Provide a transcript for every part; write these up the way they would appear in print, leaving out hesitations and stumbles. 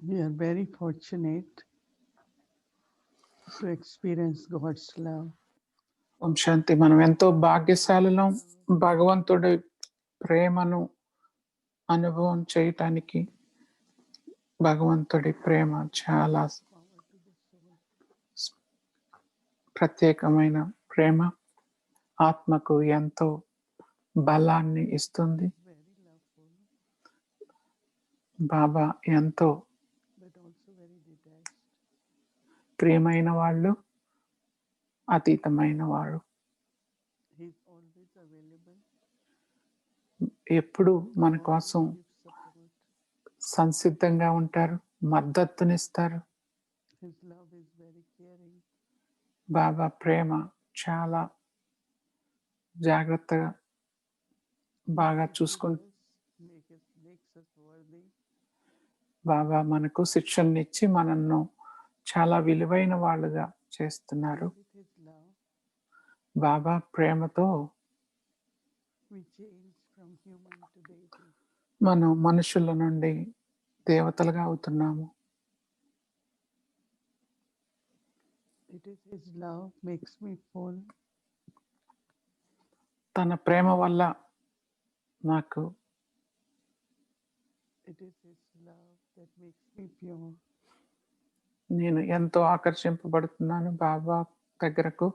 We are very fortunate to experience God's love. ఓం శాంతి. మనం ఎంతో భాగ్యశాలులం. భగవంతుడి ప్రేమను అనుభవం చేయటానికి. భగవంతుడి ప్రేమ చాలా Power to the soul. ప్రత్యేకమైన ప్రేమ. ఆత్మకు ఎంతో బలాన్ని ఇస్తుంది. Very loveful, బాబా ఎంతో but also very detached. ప్రియమైన వాళ్ళు, అతీతమైన వారు. He's always available. ఎప్పుడు మన Always కోసం gives support. సంసిద్ధంగా ఉంటారు, మద్దతునిస్తారు. His love is very caring. బాబా ప్రేమ చాలా జాగ్రత్తగా బాగా చూసుకుంటూ Makes us worthy. బాబా మనకు శిక్షణనిచ్చి మనల్ని చాలా విలువైన వాళ్ళుగా చేస్తున్నారు. With his love, బాబా ప్రేమతో we change from human to deity. మనం మనుషుల నుండి దేవతలుగా అవుతున్నాము. It is his love makes me full. తన ప్రేమ వల్ల నాకు It is his love that makes me pure. నేను ఎంతో ఆకర్షింపబడుతున్నాను బాబా దగ్గరకు.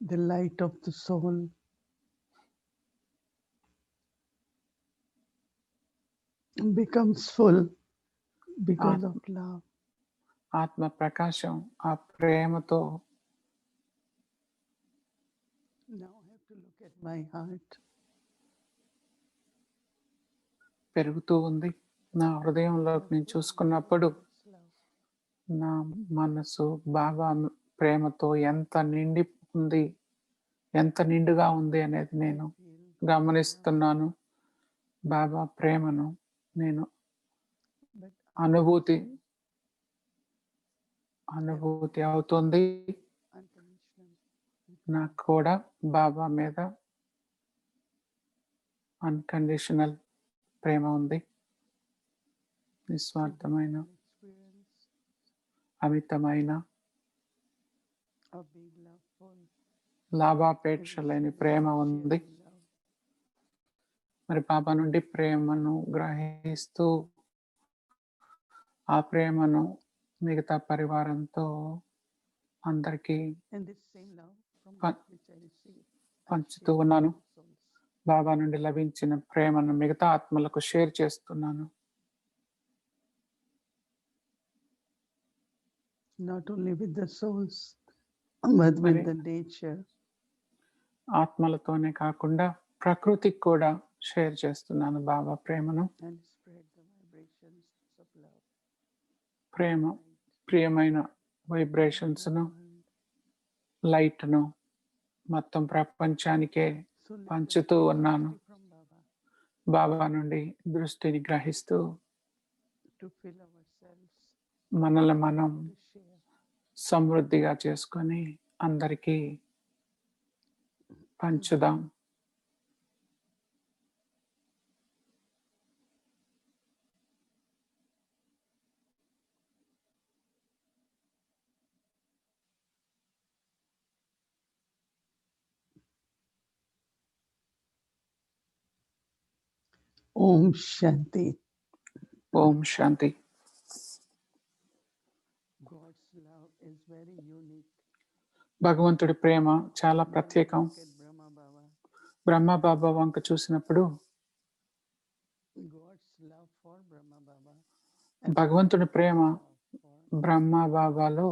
The light of the soul becomes full because of love. ఆత్మ ప్రకాశం ఆ ప్రేమతో. Now I have to look at my heart. పెరుగుతూ ఉంది. నా హృదయంలోకి నేను చూసుకున్నప్పుడు నా మనసు బాబా ప్రేమతో ఎంత నిండి ఉంది, ఎంత నిండుగా ఉంది అనేది నేను గమనిస్తున్నాను. బాబా ప్రేమను నేను అనుభూతి అవుతుంది. నాకు కూడా బాబా మీద అన్కండిషనల్ ప్రేమ ఉంది. నిస్వార్థమైన అమితమైన లాభాపేక్ష లేని ప్రేమ ఉంది. మరి బాబా నుండి ప్రేమను గ్రహిస్తూ ఆ ప్రేమను మిగతా పరివారంతో అందరికీ పంచుతూ ఉన్నాను. బాబా నుండి లభించిన ప్రేమను మిగతా ఆత్మలకు షేర్ చేస్తున్నాను. Not only with the souls, but with the nature. ఆత్మలతోనే కాకుండా ప్రకృతికి కూడా షేర్ చేస్తున్నాను బాబా ప్రేమను. And spread the vibrations of love. ప్రేమ ప్రియమైన వైబ్రేషన్స్ ను, లైట్ ను మొత్తం ప్రపంచానికే పంచుతూ ఉన్నాను. బాబా నుండి దృష్టిని గ్రహిస్తూ మనల్ని మనం సమృద్ధిగా చేసుకొని అందరికీ పంచుదాం. Om Shanti. Om Shanti. God's love is very unique. భగవంతుడి ప్రేమ చాలా ప్రత్యేకం. బ్రహ్మ బాబా వంక చూసినప్పుడు భగవంతుడి ప్రేమ బ్రహ్మ బాబాలో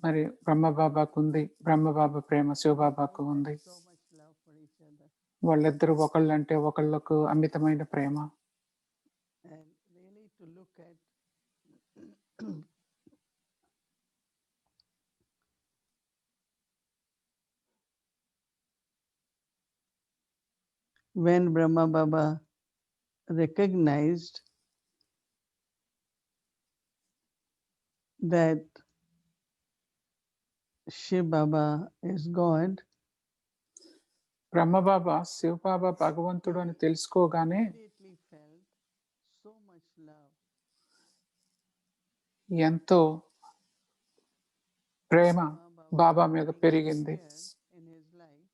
మరి బ్రహ్మ బాబాకు ఉంది, బ్రహ్మ బాబా ప్రేమ శివబాబాకు ఉంది. వాళ్ళిద్దరూ ఒకళ్ళంటే ఒకళ్ళకు అమితమైన ప్రేమ. When Brahma Baba recognized that Shiv Baba is God, Brahma Baba Shiv Baba భగవంతుడు అని తెలుసుకోగానే immediately felt so much love. ఎంతో ప్రేమ Baba బాబా మీద being పెరిగింది. appeared in his life.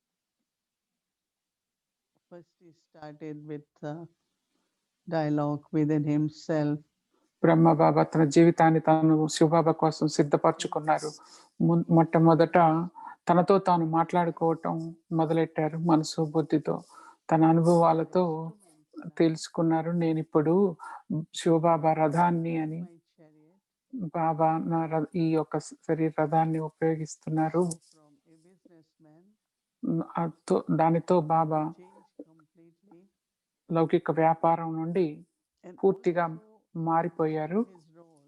First he started with dialogue within himself. Brahma Baba తన జీవితాన్ని తాను శివబాబా కోసం సిద్ధపరచుకున్నారు. మొట్టమొదట తనతో తాను మాట్లాడుకోవటం మొదలెట్టారు మనసు బుద్ధితో. తన అనుభవాలతో తెలుసుకున్నారు. నేనిప్పుడు శివబాబా రథాన్ని అని. My chariot. బాబా ఈ యొక్క శరీర రథాన్ని ఉపయోగిస్తున్నారు. From a businessman, దానితో బాబా changed completely. లౌకిక వ్యాపారం నుండి And పూర్తిగా also మారిపోయారు. his role.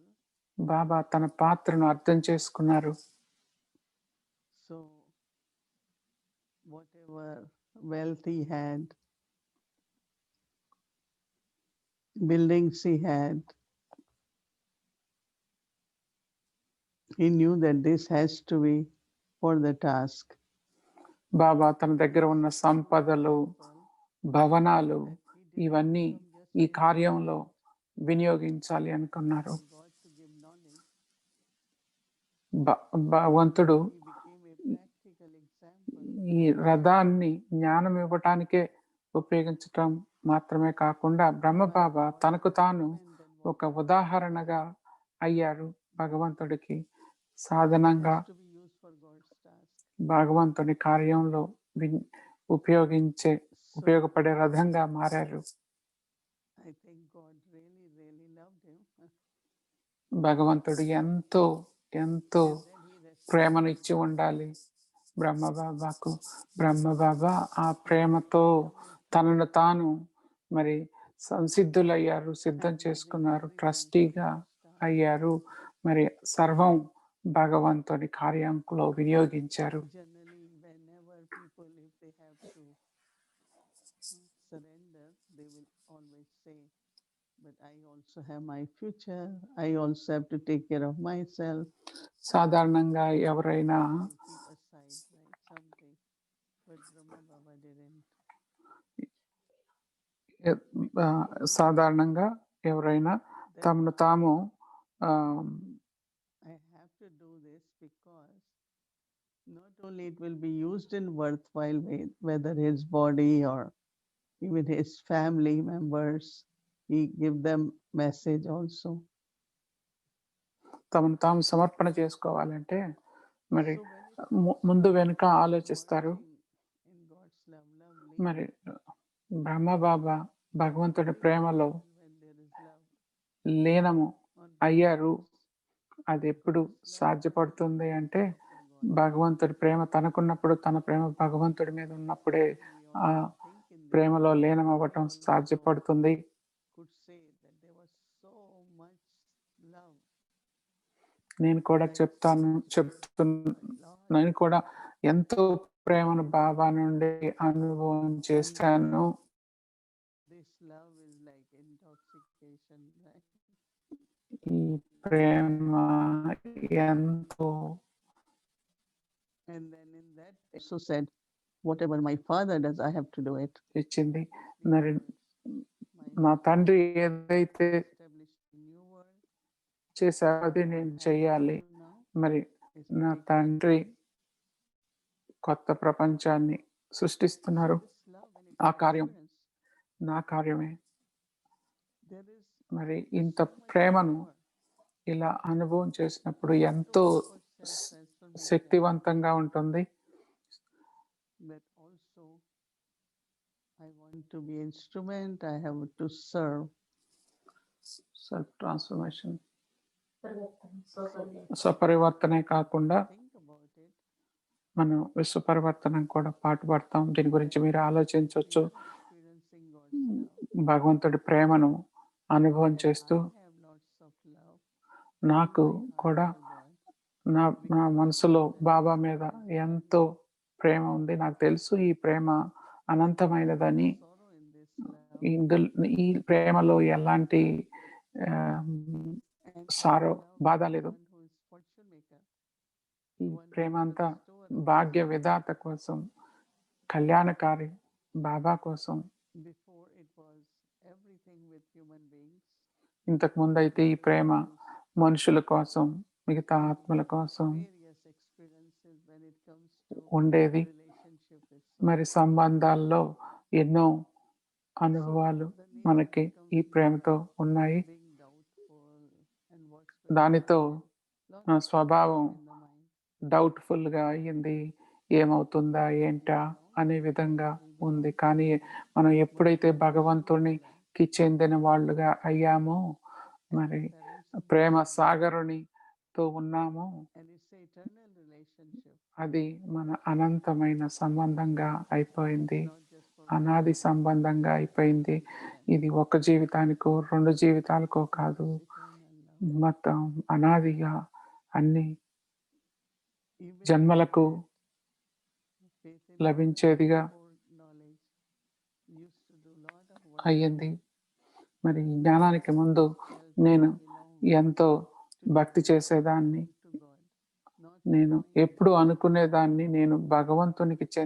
బాబా తన పాత్రను అర్థం చేసుకున్నారు. So whatever wealth he had, buildings he had, he knew that this has to be for the task. బాబా తన దగ్గర ఉన్న సంపదలు, భవనాలు ఇవన్నీ ఈ కార్యంలో వినియోగించాలి అనుకున్నారు. God to give knowledge, భగవంతుడు he became a practical example. ఈ రథాన్ని జ్ఞానం ఇవ్వటానికే ఉపయోగించటం మాత్రమే కాకుండా బ్రహ్మబాబా తనకు తాను ఒక ఉదాహరణగా అయ్యారు భగవంతుడికి. సాధనంగా To be used for God's task. భగవంతుని కార్యంలో ఉపయోగపడే రథంగా మారారు. I think God really, really loved him. భగవంతుడు ఎంతో ఎంతో Then he rested. ప్రేమను ఇచ్చి ఉండాలి బ్రహ్మబాబాకు. బ్రహ్మబాబా ఆ ప్రేమతో తనను తాను మరి సంసిద్ధులయ్యారు, సిద్ధం చేసుకున్నారు, ట్రస్టీగా అయ్యారు. మరి సర్వం భగవంతుని కార్యంలో వినియోగించారు. Generally, whenever people, if they have to surrender, they will always say, but I also have my future. I also have to take care of myself. సాధారణంగా ఎవరైనా I'll keep aside, right, something. But Brahma Baba didn't. సాధారణంగా ఎవరైనా తమను తాము I have to do this because not only it will be used in worthwhile way, whether his body or even his family members, he give them message also. తమను తాము సమర్పణ చేసుకోవాలంటే మరి ముందు వెనుక ఆలోచిస్తారు. In God's love, lovely, మరి బ్రహ్మబాబా భగవంతుడి ప్రేమలో when there is love లీనము on అయ్యారు. అది ఎప్పుడు సాధ్యపడుతుంది అంటే భగవంతుడి ప్రేమ తనకున్నప్పుడు, తన ప్రేమ భగవంతుడి మీద ఉన్నప్పుడే ఆ ప్రేమలో లీనం అవ్వటం సాధ్యపడుతుంది. could say that there was so much love. నేను కూడా నేను కూడా ఎంతో ప్రేమను బాబా నుండి అనుభవం చేశాను. This love is like intoxication, right? ఈ ప్రేమ ఎంతో. And then in that also said, whatever my father does, I have to do it. ఇచ్చింది. మరి నా తండ్రి ఏదైతే Establish a new world. చేశారో అది నేను చెయ్యాలి. Now మరి is నా to take తండ్రి కొత్త ప్రపంచాన్ని సృష్టిస్తున్నారు. this love and its ఆ కార్యం experience. నా కార్యమే. There is మరి ఇంత so much ప్రేమను power. ఇలా అనుభవం చేసినప్పుడు ఎంతో For self-transformation. శక్తివంతంగా ఉంటుంది. But also, I want to be instrument. I have to serve. Self transformation, స్వపరివర్తనే కాకుండా Think about it. మనం విశ్వ పరివర్తనం కూడా పాటుపడతాం. దీని గురించి మీరు ఆలోచించవచ్చు. Experiencing God's love. భగవంతుడి ప్రేమను అనుభవం చేస్తూ I have lots of love. నాకు కూడా for God. నా నా మనసులో బాబా మీద ఎంతో ప్రేమ ఉంది. నాకు తెలుసు ఈ ప్రేమ అనంతమైనదని. Sorrow in this love. ఈ ప్రేమలో ఎలాంటి And సారో love బాధ is లేదు. one who is fortune maker. ఈ ప్రేమ అంతా భాగ్య విధాత కోసం. కళ్యాణకారి బాబా కోసం. Before it was everything with human beings. ఇంతకు ముందైతే ఈ ప్రేమ మనుషుల కోసం, మిగతా ఆత్మల కోసం Various experiences when it comes to ఉండేది. relationship with మరి soul. సంబంధాల్లో ఎన్నో So అనుభవాలు the nature మనకి becomes ఈ ప్రేమతో ఉన్నాయి. being doubtful and what's will దానితో happen. Lot నా of స్వభావం in the mind. డౌట్‌ఫుల్‌గా అయ్యింది. ఏమవుతుందా? ఏంటా? అనే విధంగా ఉంది. కానీ మనం ఎప్పుడైతే భగవంతునికి చెందిన వాళ్ళుగా అయ్యామో, మరి ప్రేమ సాగరునితో ఉన్నామో, And it's an eternal relationship. అది మన అనంతమైన సంబంధంగా అయిపోయింది. Not just for అనాది సంబంధంగా అయిపోయింది. ఇది ఒక జీవితానికో, 2 జీవితాలకో కాదు. eternal love. మొత్తం అనాదిగా అన్ని Even జన్మలకు faith in లభించేదిగా before knowledge used to do lot of work. అయ్యింది. మరి ఈ జ్ఞానానికి ముందు నేను ఎంతో భక్తి చేసేదాన్ని. To God. Not నేను ఎప్పుడు అనుకునేదాన్ని నేను భగవంతునికి think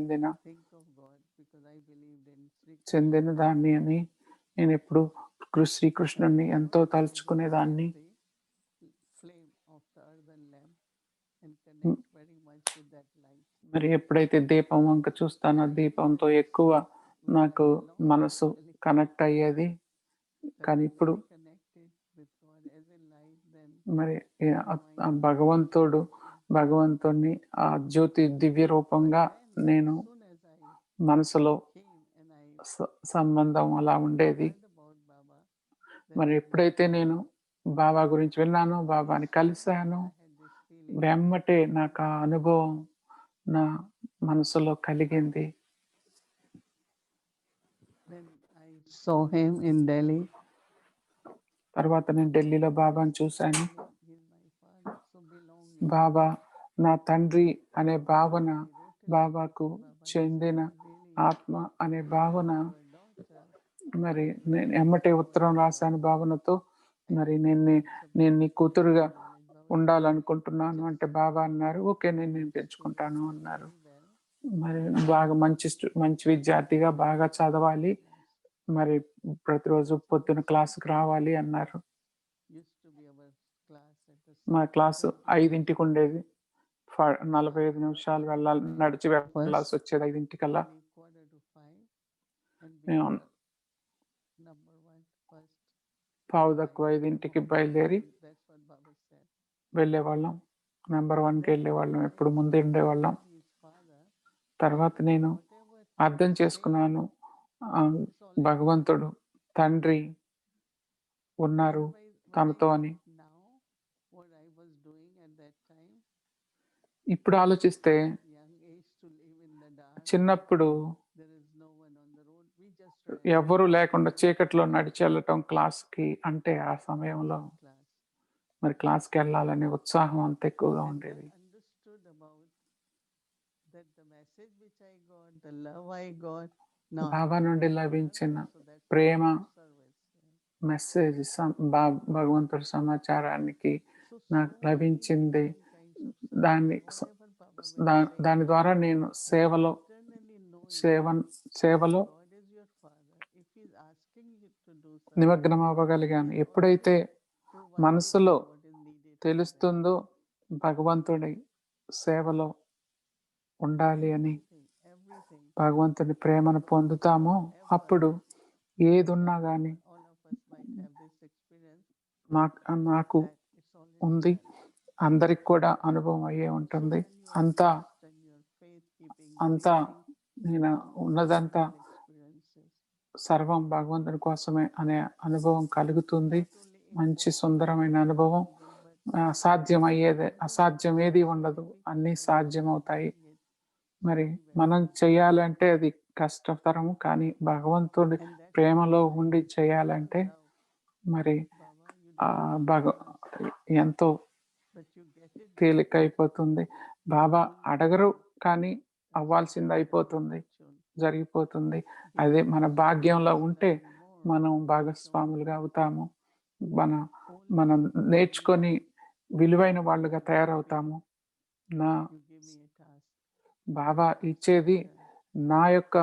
of God because I believed in Sri చెందిన దాన్ని అని. నేనెప్పుడు శ్రీకృష్ణుడిని ఎంతో తలుచుకునేదాన్ని. the flame of the earthen lamp and connect very much with that light. మరి ఎప్పుడైతే దీపం వంక చూస్తానో దీపంతో ఎక్కువ నాకు మనసు కనెక్ట్ అయ్యేది. కానీ ఇప్పుడు Connected with God as a light, then మరి ఆ భగవంతుడిని ఆ జ్యోతి దివ్య రూపంగా నేను soon as I మనసులో came and I సంబంధం అలా ఉండేది. heard about Baba, మరి ఎప్పుడైతే నేను బాబా గురించి విన్నానో, బాబాని కలిశానో, I had this feeling. వెమ్మటే నాకు ఆ అనుభవం నా మనసులో కలిగింది. Then I saw him in Delhi. తర్వాత నేను ఢిల్లీలో బాబాని చూశాను. He's my father, so belonging. బాబా నా తండ్రి అనే భావన, బాబాకు చెందిన ఆత్మ అనే భావన, మరి నేను ఎమ్మటే ఉత్తరం రాశాను భావనతో. మరి నేను నీ కూతురుగా ఉండాలనుకుంటున్నాను అంటే బాబా అన్నారు, ఓకే నేను పెంచుకుంటాను అన్నారు. మరి బాగా మంచి విద్యార్థిగా బాగా చదవాలి, మరి ప్రతిరోజు పొద్దున క్లాస్కి రావాలి అన్నారు. Used to be our class at the మా క్లాసు 5కి ఉండేది. 45 నిమిషాలు నడిచి వెళ్ళాల్సి వచ్చేది 5కల్లా. quarter to 5 and be మేము number 1 first. 4:45కి బయలుదేరి That's what Baba said. వెళ్ళేవాళ్ళం. నెంబర్ 1కి వెళ్ళేవాళ్ళం. ఎప్పుడు ముందే ఉండేవాళ్ళం. His father, తర్వాత నేను whatever అర్థం చేసుకున్నాను, భగవంతుడు తండ్రి ఉన్నారు తనతో అని. now what I was doing at that time, ఇప్పుడు ఆలోచిస్తే young age to live in the dark, చిన్నప్పుడు there is no one on the road, we just ఎవ్వరూ లేకుండా చీకట్లో నడిచి వెళ్ళటం క్లాస్కి అంటే ఆ సమయంలో class. మరి క్లాస్కి వెళ్ళాలనే ఉత్సాహం అంత ఎక్కువగా ఉండేది. Understood about that the message which I got, the love I got, now బాబా నుండి లభించిన so that's Prema service. Message భగవంతుడి సమాచారానికి నాకు లభించింది. దాన్ని దాని ద్వారా నేను సేవలో God is your father. If he's asking you to do something, నిమగ్నం అవ్వగలిగాను. ఎప్పుడైతే మనసులో what is needed, తెలుస్తుందో భగవంతుడి సేవలో ఉండాలి అని, everything. భగవంతుడి ప్రేమను పొందుతామో అప్పుడు ఏది ఉన్నా కానీ All of us might have this experience. నాకు It's already ఉంది, అందరికి కూడా అనుభవం అయ్యే ఉంటుంది. అంతా and your faith keeping అంతా నేను ఉన్నదంతా experiences. సర్వం భగవంతుని కోసమే అనే అనుభవం కలుగుతుంది. మంచి సుందరమైన అనుభవం. అసాధ్యం ఏది ఉండదు, అన్నీ సాధ్యమవుతాయి. మరి మనం చేయాలంటే అది కష్టతరము, కానీ భగవంతుడి ప్రేమలో ఉండి చేయాలంటే మరి ఎంతో But you get it తేలికైపోతుంది. బాబా అడగరు కానీ అవ్వాల్సింది అయిపోతుంది, జరిగిపోతుంది. అదే మన భాగ్యంలో ఉంటే మనం భాగస్వాములుగా అవుతాము. మనం నేర్చుకొని విలువైన వాళ్ళుగా తయారవుతాము. you give me a task. బాబా ఇచ్చేది నా యొక్క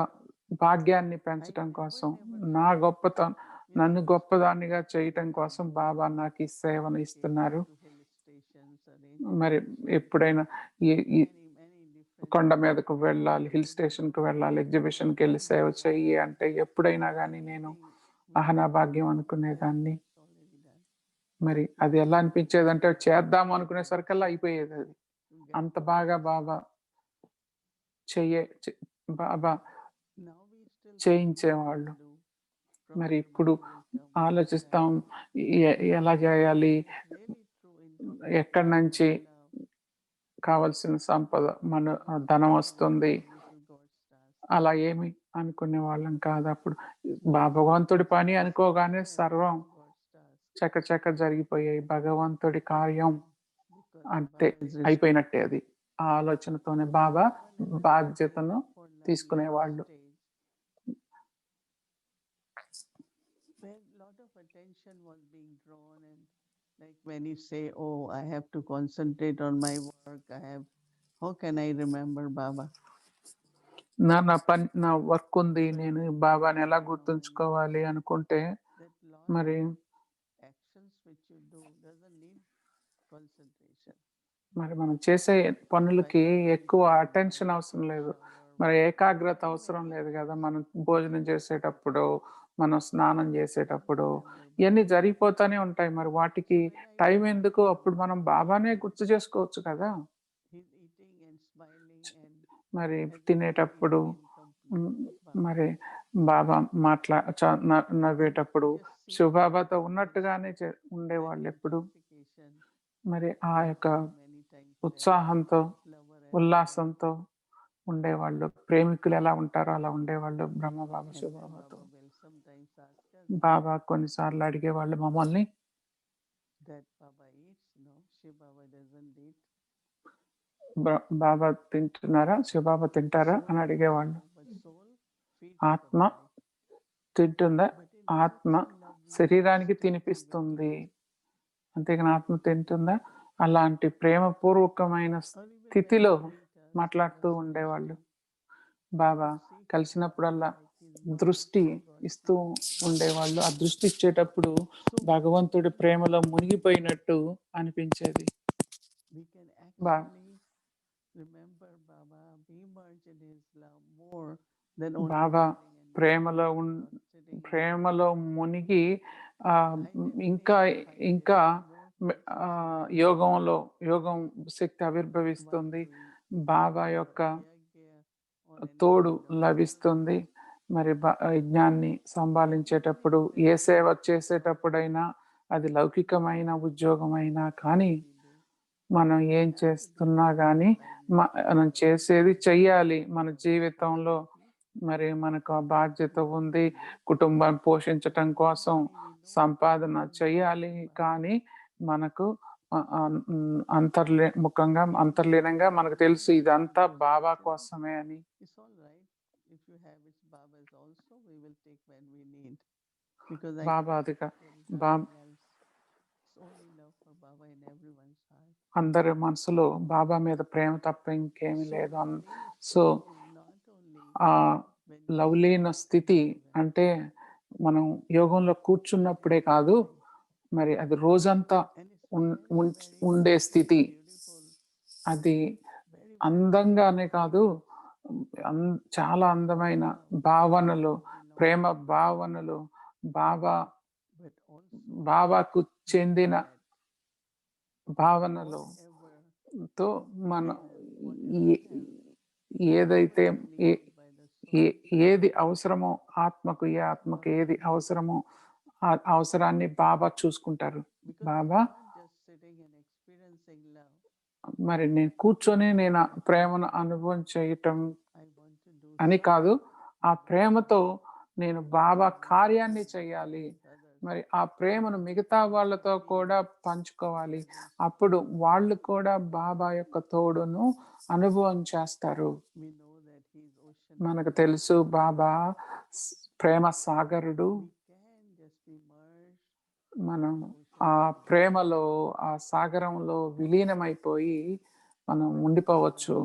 భాగ్యాన్ని పెంచటం కోసం, నా గొప్పతనం నన్ను గొప్పదానిగా చేయటం కోసం బాబా నాకు ఈ సేవను ఇస్తున్నారు. మరి ఎప్పుడైనా ఈ ఈ కొండ మీదకు వెళ్ళాలి, హిల్ స్టేషన్‌కి వెళ్ళాలి, ఎగ్జిబిషన్‌కెళ్ళి సేవ చెయ్యి అంటే ఎప్పుడైనా గానీ నేను నా భాగ్యం అనుకునేదాన్ని. మరి అది ఎలా అనిపించేదంటే చేద్దాం అనుకునేసరికల్లా అయిపోయేదది. అంత బాగా బాబా చెయ్యే చె బాబా చేయించేవాళ్ళు. మరి ఇప్పుడు ఆలోచిస్తాం ఎలా చేయాలి? ఎక్కడి నుంచి కావాల్సిన సంపద ధనం వస్తుంది. అలా ఏమి అనుకునేవాళ్ళం కాదు అప్పుడు. భగవంతుడి పని అనుకోగానే సర్వం చకచక జరిగిపోయాయి. భగవంతుడి కార్యం అంతే అయిపోయినట్టే అది. ఆ ఆలోచనతోనే బాబా బాధ్యతను తీసుకునేవాళ్ళు. Where lot of attention was being drawn and like when you say, oh, I have to concentrate on my work, how can I remember Baba? నా వర్క్ ఉంది. నేను బాబాని ఎలా గుర్తుంచుకోవాలి అనుకుంటే మరి actions which you do doesn't need concentration. మరి మనం చేసే పనులకి ఎక్కువ అటెన్షన్ అవసరం లేదు. మరి ఏకాగ్రత అవసరం లేదు గదా! మనం భోజనం చేసేటప్పుడు, మనం స్నానం చేసేటప్పుడు ఇయన్నీ జరిగిపోతానే ఉంటాయి. మరి వాటికి టైం ఎందుకు? అప్పుడు మనం బాబానే గుర్తు చేసుకోవచ్చు కదా! మరి తినేటప్పుడు మరి బాబా నవ్వేటప్పుడు శివబాబాతో ఉన్నట్టుగానే ఉండేవాళ్ళెప్పుడు. మరి ఆ యొక్క ఉత్సాహంతో, ఉల్లాసంతో ఉండేవాళ్ళు. ప్రేమికులు ఎలా ఉంటారో అలా ఉండేవాళ్ళు బ్రహ్మబాబా, శివబాబాతో. బాబా కొన్నిసార్లు అడిగేవాళ్ళు మమ్మల్ని బాబా తింటున్నారా? శివబాబా తింటారా? అని అడిగేవాళ్ళు. ఆత్మ తింటుందా? ఆత్మ శరీరానికి తినిపిస్తుంది. అంతేగాని ఆత్మ తింటుందా? అలాంటి ప్రేమపూర్వకమైన స్థితిలో మాట్లాడుతూ ఉండేవాళ్ళు. బాబా కలిసినప్పుడల్లా దృష్టి ఇస్తూ ఉండేవాళ్ళు. ఆ దృష్టి ఇచ్చేటప్పుడు భగవంతుడి ప్రేమలో మునిగిపోయినట్టు అనిపించేది. బాబా ప్రేమలో మునిగి ఇంకా ఇంకా యోగం శక్తి ఆవిర్భవిస్తుంది. బాబా యొక్క తోడు లభిస్తుంది. మరి యజ్ఞాన్ని సంభాళించేటప్పుడు, ఏ సేవ చేసేటప్పుడైనా అది లౌకికమైన ఉద్యోగమైనా కానీ మనం ఏం చేస్తున్నా గానీ మనం చేసేది చెయ్యాలి. మన జీవితంలో మరి మనకు ఆ బాధ్యత ఉంది. కుటుంబాన్ని పోషించటం కోసం సంపాదన చెయ్యాలి. కానీ మనకు అంతర్లీనంగా మనకు తెలుసు ఇదంతా బాబా కోసమే అని. బాబాదిగా అందరి మనసులో బాబా మీద ప్రేమ తప్ప ఇంకేమీ లేదు. సో ఆ లవలీన స్థితి అంటే మనం యోగంలో కూర్చున్నప్పుడే కాదు, మరి అది రోజంతా ఉండే స్థితి. అది అందంగానే కాదు, చాలా అందమైన భావనలు, ప్రేమ భావనలు, బాబాకు చెందిన భావనలతో మనం ఏదైతే ఏది అవసరమో ఆత్మకు ఏది అవసరమో ఆ అవసరాన్ని బాబా చూసుకుంటారు. బాబా మరి నేను కూర్చొని నేను ప్రేమను అనుభవం చేయటం అని కాదు, ఆ ప్రేమతో నేను బాబా కార్యాన్ని చేయాలి. మరి ఆ ప్రేమను మిగతా వాళ్ళతో కూడా పంచుకోవాలి. అప్పుడు వాళ్ళు కూడా బాబా యొక్క తోడును అనుభవం చేస్తారు. మనకు తెలుసు బాబా ప్రేమ సాగరుడు. మనం ఆ ప్రేమలో, ఆ సాగరంలో విలీనమైపోయి మనం ఉండిపోవచ్చు.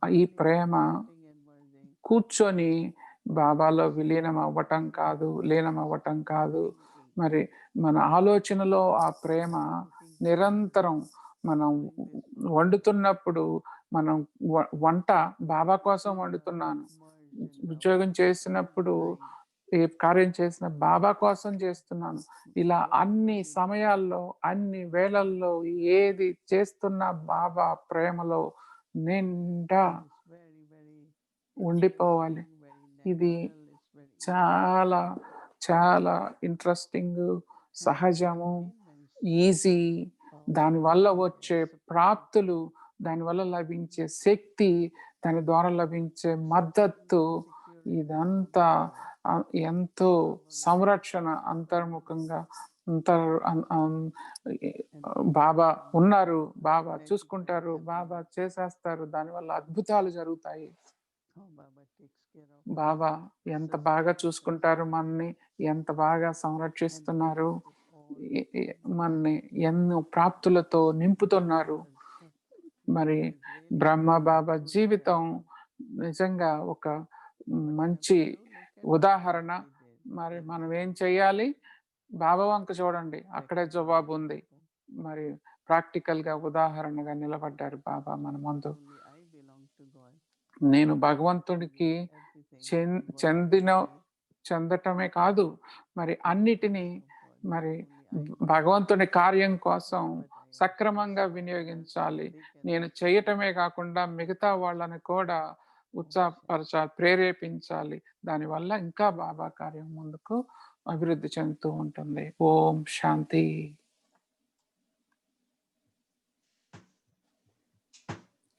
ఈ ప్రేమ కూర్చొని బాబాలో విలీనం అవ్వటం కాదు, లీనం అవ్వటం కాదు. మరి మన ఆలోచనలో ఆ ప్రేమ నిరంతరం మనం వండుతున్నప్పుడు మనం వంట బాబా కోసం వండుతున్నాను. ఉద్యోగం చేసినప్పుడు ఏ కార్యం చేసిన బాబా కోసం చేస్తున్నాను. ఇలా అన్ని సమయాల్లో, అన్ని వేళల్లో ఏది చేస్తున్నా బాబా ప్రేమలో నిండా ఉండిపోవాలి. ఇది చాలా చాలా ఇంట్రెస్టింగ్, సహజము, ఈజీ. దానివల్ల వచ్చే ప్రాప్తులు, దానివల్ల లభించే శక్తి, దాని ద్వారా లభించే మద్దతు, ఇదంతా ఎంతో సంరక్షణ అంతర్ముఖంగా బాబా ఉన్నారు, బాబా చూసుకుంటారు, బాబా చేసేస్తారు. దానివల్ల అద్భుతాలు జరుగుతాయి. బాబా ఎంత బాగా చూసుకుంటారు మనని, ఎంత బాగా సంరక్షిస్తున్నారు, మనని ఎన్నో ప్రాప్తులతో నింపుతున్నారు. మరి బ్రహ్మ బాబా జీవితం నిజంగా ఒక మంచి ఉదాహరణ. మరి మనం ఏం చేయాలి? బాబా వంక చూడండి, అక్కడే జవాబు ఉంది. మరి ప్రాక్టికల్ గా ఉదాహరణగా నిలబడ్డారు బాబా మన ముందు. నేను భగవంతుడికి చెందటమే కాదు, మరి అన్నిటినీ మరి భగవంతుని కార్యం కోసం సక్రమంగా వినియోగించాలి. నేను చేయటమే కాకుండా మిగతా వాళ్ళని కూడా ఉత్సాహపరచాలి, ప్రేరేపించాలి. దానివల్ల ఇంకా బాబా కార్యం ముందుకు అభివృద్ధి చెందుతూ ఉంటుంది. ఓం శాంతి.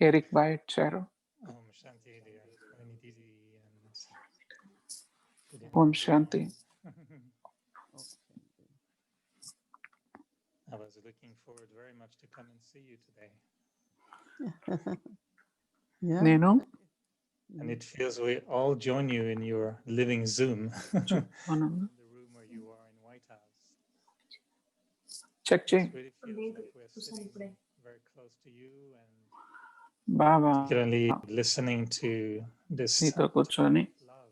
ఎరిక్ బాయ్ ఇచ్చారు. ఓం శాంతి. I was looking forward very much to come and see you today. Yeah. నేను And it feels we all join you in your living Zoom. మనం In the room where you are in White House. Check It చేయి. really feels like we're sitting very close to you and Baba particularly listening to this నీతో కూర్చొని love.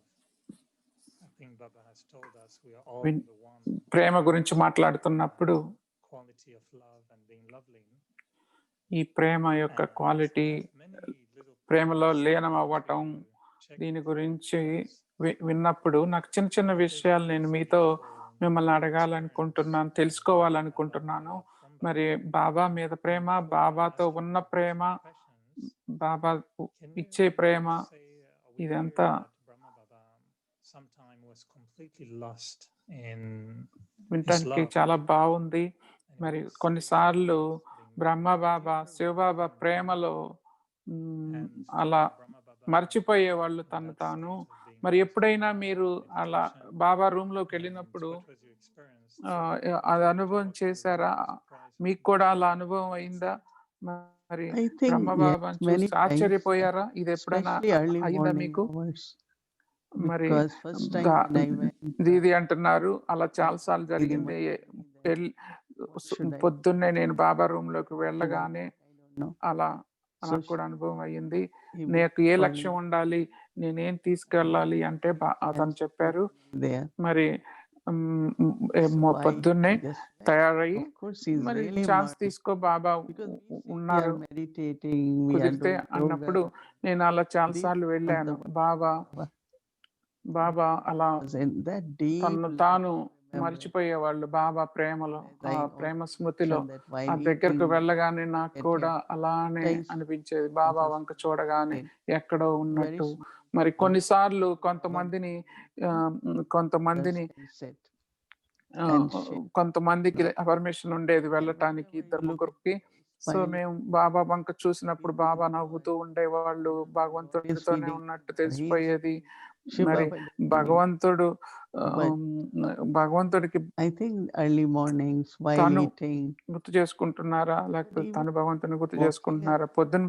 I think Baba has told us we are all win- the one. ప్రేమ గురించి మాట్లాడుతున్నప్పుడు Quality of love and being lovely. ఈ ప్రేమ యొక్క And quality, many little ప్రేమలో points లీనం to అవ్వటం, check దీని with గురించి you. విన్నప్పుడు నాకు చిన్న చిన్న విషయాలు నేను మీతో మిమ్మల్ని అడగాలనుకుంటున్నాను, తెలుసుకోవాలనుకుంటున్నాను. మరి బాబా మీద ప్రేమ, బాబాతో ఉన్న ప్రేమ, బాబా ఇచ్చే ప్రేమ, ఇదంతా వినటానికి చాలా బాగుంది. మరి కొన్నిసార్లు బ్రహ్మ బాబా, శివబాబా ప్రేమలో అలా మర్చిపోయే వాళ్ళు తను తాను. మరి ఎప్పుడైనా మీరు అలా బాబా రూమ్ లోకి వెళ్ళినప్పుడు అది అనుభవం చేశారా? మీకు కూడా అలా అనుభవం అయిందా? మరి I think బ్రహ్మ yes, బాబాని many చూసి times, ఆశ్చర్యపోయారా? ఇది ఎప్పుడైనా especially early అయిందా morning మీకు? hours. మరి Because first time when I went, దీది అంటున్నారు అలా చాలాసార్లు Didi జరిగింది. must should I- పొద్దున్నే నేను బాబా రూమ్ లోకి వెళ్ళగానే I don't know. అలా So నాకు కూడా అనుభవం అయ్యింది. he నాకు ఏ was లక్ష్యం ఉండాలి, నేనేం తీసుకెళ్ళాలి అంటే అతను చెప్పారు. there. మరి So I పొద్దున్నే just went. తయారయ్యి Of course, he's మరి really ఛాన్స్ smart. తీసుకో బాబా Because we say we ఉన్నారు are meditating, we are కుదిరితే doing అన్నప్పుడు yoga. నేను అలా చాలా Deep సార్లు వెళ్ళాను. బాబా బాబా అలా was in that deep తను love, తాను remember, మర్చిపోయేవాళ్ళు బాబా ప్రేమలో, as ఆ I ప్రేమ also స్మృతిలో. mentioned that ఆ while దగ్గరకు eating, వెళ్ళగానే నాకు get కూడా your అలానే taste అనిపించేది. బాబా of వంక చూడగానే it. ఎక్కడో Very ఉన్నట్టు. small మరి people కొన్నిసార్లు but కొంతమందిని just sit ఆ, and share. కొంతమందికి పర్మిషన్ ఉండేది వెళ్ళటానికి, ఇద్దరు ముగ్గురికి. సో While మేము బాబా వంక చూసినప్పుడు బాబా నవ్వుతూ ఉండేవాళ్ళు, భగవంతుడితోనే ఉన్నట్టు తెలిసిపోయేది. మరి భగవంతుడు భగవంతుడికి I think early mornings while తను eating, గుర్తు చేసుకుంటున్నారా, లేకపోతే Even తను భగవంతుని గుర్తు walking చేసుకుంటున్నారా?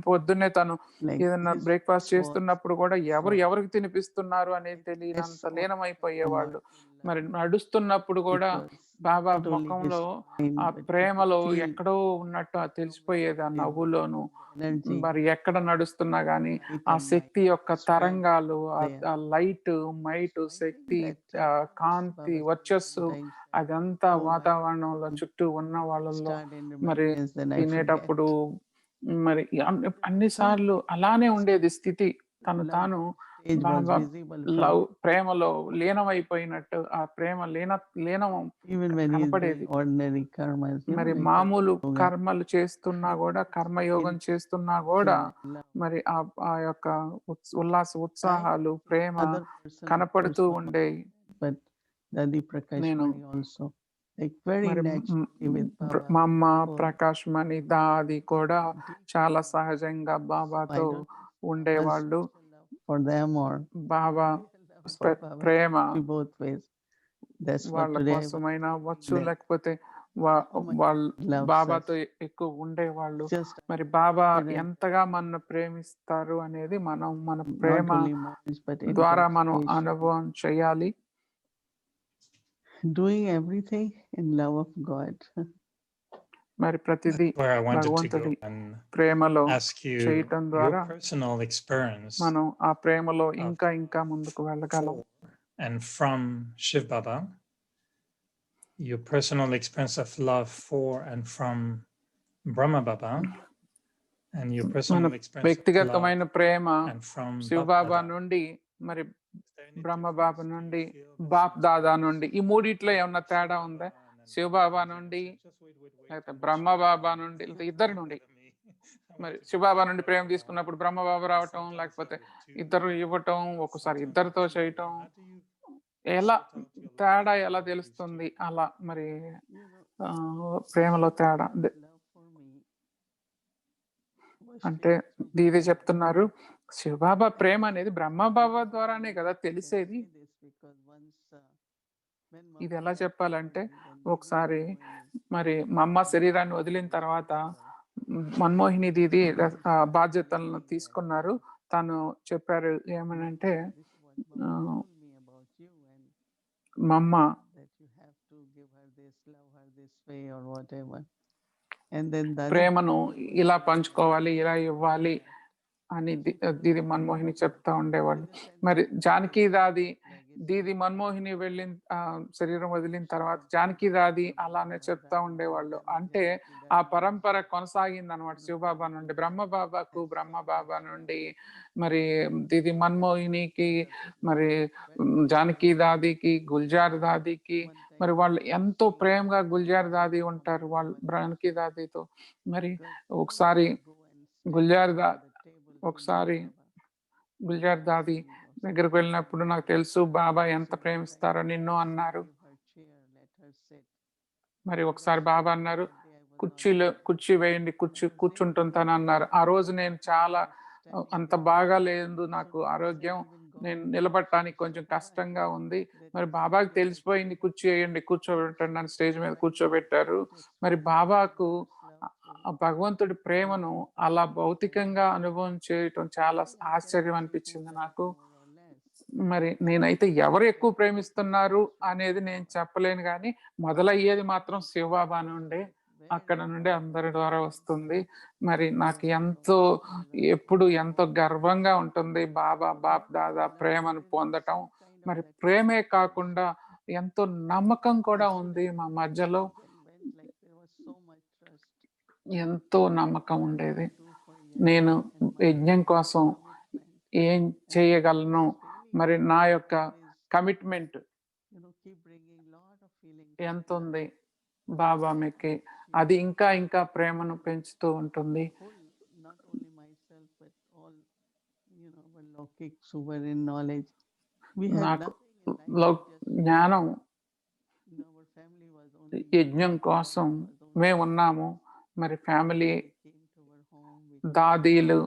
పొద్దున్నే తను like ఏదన్నా this బ్రేక్ఫాస్ట్ was చేస్తున్నప్పుడు కూడా was ఎవరికి తినిపిస్తున్నారు అనేది తెలియనంత so లీనమైపోయేవాళ్ళు. much మరి నడుస్తున్నప్పుడు కూడా because Baba not only his ముఖంలో mind, ఆ but you ప్రేమలో feel ఎక్కడో ఉన్నట్టు తెలిసిపోయేది ఆ నవ్వులోను. energy, మరి ఎక్కడ నడుస్తున్నా గానీ light ఆ and శక్తి యొక్క spread తరంగాలు, there. ఆ లైట్, మైటు, I think శక్తి, that కాంతి, Baba వర్చస్సు sometimes అదంతా so much వాతావరణంలో చుట్టూ ఉన్న వాళ్ళలో start in మరి remembrance, then I forget. తినేటప్పుడు మరి అన్ని సార్లు అలానే ఉండేది స్థితి. తను Love తాను stage was Baba visible from love ప్రేమలో లీనమైపోయినట్టు, ఆ ప్రేమ లీనం even when he is కనపడేది. doing ordinary karmas, మరి like మామూలు yoga, కర్మలు చేస్తున్నా కూడా, కర్మయోగం చేస్తున్నా కూడా love. మరి ఆ యొక్క ఉల్లాస ఉత్సాహాలు, ప్రేమ Other person, of కనపడుతూ course, ఉండేవి. but Dadi Prakash నేను Mani also, like very మరి naturally with Baba. మా అమ్మ Oh, ప్రకాష్ మణి దాది కూడా చాలా సహజంగా I బాబాతో don't know ఉండేవాళ్ళు. for them or Baba for Baba, Prema in both ways. That's what వాళ్ళ today I was కోసమైనా వచ్చు, there. లేకపోతే వాళ్ళు బాబాతో ఎక్కువ ఉండేవాళ్ళు. Just మరి బాబా confident, ఎంతగా మన ప్రేమిస్తారు అనేది మనం మన not Prema only minds, but ద్వారా మనం intention, అనుభవం చేయాలి. doing everything in love of God. మరి ప్రతిదీ That's where I wanted to go భగవంతుడి and ప్రేమలో ask you చేయటం your ద్వారా personal experience మనం ఆ ప్రేమలో ఇంకా ముందుకు వెళ్ళగలం. for and from Shiv Baba, your personal experience of love for and from Brahma Baba, and your మన personal experience of love వ్యక్తిగతమైన ప్రేమ and from Shiv Baba Bap Dada. నుండి, మరి Is there any Brahma difference? Baba Do you నుండి, feel the బాప్ same దాదా difference నుండి, ఈ between మూడిట్లో ఏమన్నా Shiv తేడా Baba ఉందా? and శివబాబా Brahma నుండి, Baba? Just wait. లేకపోతే I'm not బ్రహ్మ sure. బాబా నుండి, లేదా ఇద్దరి నుండి. మరి శివబాబా నుండి ప్రేమ తీసుకున్నప్పుడు బ్రహ్మ బాబా రావటం, లేకపోతే ఇద్దరు ఇవ్వటం, ఒకసారి ఇద్దరితో చేయటం, ఎలా తేడా ఎలా తెలుస్తుంది? అలా మరి ప్రేమలో తేడా అంటే దీది చెప్తున్నారు, శివబాబా ప్రేమ అనేది బ్రహ్మ బాబా ద్వారానే కదా తెలిసేది. ఇది ఎలా చెప్పాలంటే, ఒకసారి మరి మా అమ్మ శరీరాన్ని వదిలిన తర్వాత మన్మోహిని దీది బాధ్యతలను తీసుకున్నారు. తను చెప్పారు ఏమనంటే, మా అమ్మ ప్రేమను ఇలా పంచుకోవాలి, ఇలా ఇవ్వాలి అని దీది మన్మోహిని చెప్తా ఉండేవాళ్ళు. మరి జానకి దాది దీది మన్మోహిని వెళ్ళిన శరీరం వదిలిన తర్వాత జానకి దాది అలానే చెప్తా ఉండేవాళ్ళు. అంటే ఆ పరంపర కొనసాగింది అనమాట. శివబాబా నుండి బ్రహ్మ బాబాకు, బ్రహ్మ బాబా నుండి మరి దీది మన్మోహినికి, మరి జానకి దాదికి, గుల్జార్ దాదికి, మరి వాళ్ళు ఎంతో ప్రేమగా గుల్జార్ దాది ఉంటారు వాళ్ళు జానకి దాదితో. మరి ఒకసారి గుల్జార్ దాది దగ్గరకు వెళ్ళినప్పుడు, నాకు తెలుసు బాబా ఎంత ప్రేమిస్తారో నిన్ను అన్నారు. మరి ఒకసారి బాబా అన్నారు, కుర్చీ వేయండి, కూర్చుంటుంటాను అన్నారు. ఆ రోజు నేను చాలా అంత బాగా లేదు నాకు ఆరోగ్యం, నేను నిలబడటానికి కొంచెం కష్టంగా ఉంది. మరి బాబాకి తెలిసిపోయింది, కుర్చీ వేయండి, కూర్చోబెట్టండి అని స్టేజ్ మీద కూర్చోబెట్టారు. మరి బాబాకు భగవంతుడి ప్రేమను అలా భౌతికంగా అనుభవం చేయటం చాలా ఆశ్చర్యం అనిపించింది నాకు. మరి నేనైతే ఎవరు ఎక్కువ ప్రేమిస్తున్నారు అనేది నేను చెప్పలేను, కానీ మొదలయ్యేది మాత్రం శివబాబా నుండే, అక్కడ నుండి అందరి ద్వారా వస్తుంది. మరి నాకు ఎప్పుడు ఎంతో గర్వంగా ఉంటుంది బాప్ దాదా ప్రేమను పొందటం. మరి ప్రేమే కాకుండా ఎంతో నమ్మకం కూడా ఉంది మా మధ్యలో. ఎంతో నమ్మకం ఉండేది. నేను యజ్ఞం కోసం ఏం చేయగలను, మరి నా యొక్క కమిట్మెంట్ ఎంత ఉంది బాబా మీకి, అది ఇంకా ప్రేమను పెంచుతూ ఉంటుంది. నాకు జ్ఞానం, యజ్ఞం కోసం మేము ఉన్నాము. మరి ఫ్యామిలీ, దాదీలు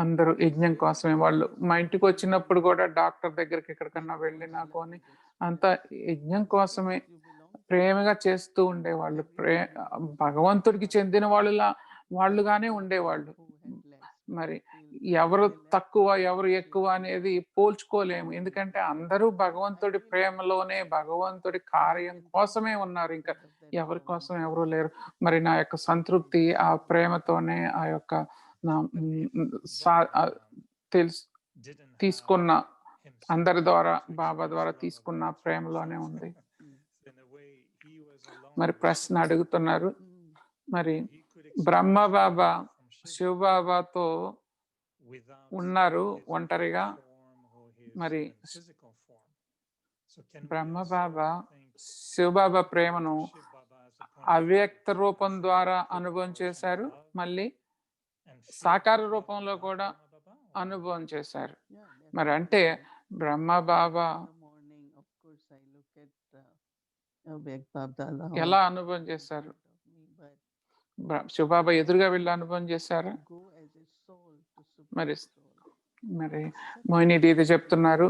అందరూ యజ్ఞం కోసమే. వాళ్ళు మా ఇంటికి వచ్చినప్పుడు కూడా డాక్టర్ దగ్గరికి ఎక్కడికన్నా వెళ్ళినా కొని అంతా యజ్ఞం కోసమే ప్రేమగా చేస్తూ ఉండేవాళ్ళు. భగవంతుడికి చెందిన వాళ్ళుగానే ఉండేవాళ్ళు. మరి ఎవరు తక్కువ ఎవరు ఎక్కువ అనేది పోల్చుకోలేము. ఎందుకంటే అందరూ భగవంతుడి ప్రేమలోనే భగవంతుడి కార్యం కోసమే ఉన్నారు. ఇంకా ఎవరి కోసం ఎవరు లేరు. మరి నా యొక్క సంతృప్తి ఆ ప్రేమతోనే ఆ యొక్క తెలుసు తీసుకున్న అందరి ద్వారా బాబా ద్వారా తీసుకున్న ప్రేమలోనే ఉంది. మరి ప్రశ్న అడుగుతున్నారు, మరి బ్రహ్మ బాబా శివబాబాతో ఉన్నారు ఒంటరిగా. మరి బ్రహ్మ బాబా శివబాబా ప్రేమను అవ్యక్త రూపం ద్వారా అనుభవం చేశారు, మళ్ళీ సాకార రూపంలో కూడా అనుభవం చేశారు. మరి అంటే బ్రహ్మ బాబా ఎలా అనుభవం చేశారు? శివబాబా ఎదురుగా వెళ్ళి అనుభవం చేశారా? మరి మోహిని దీది చెప్తున్నారు,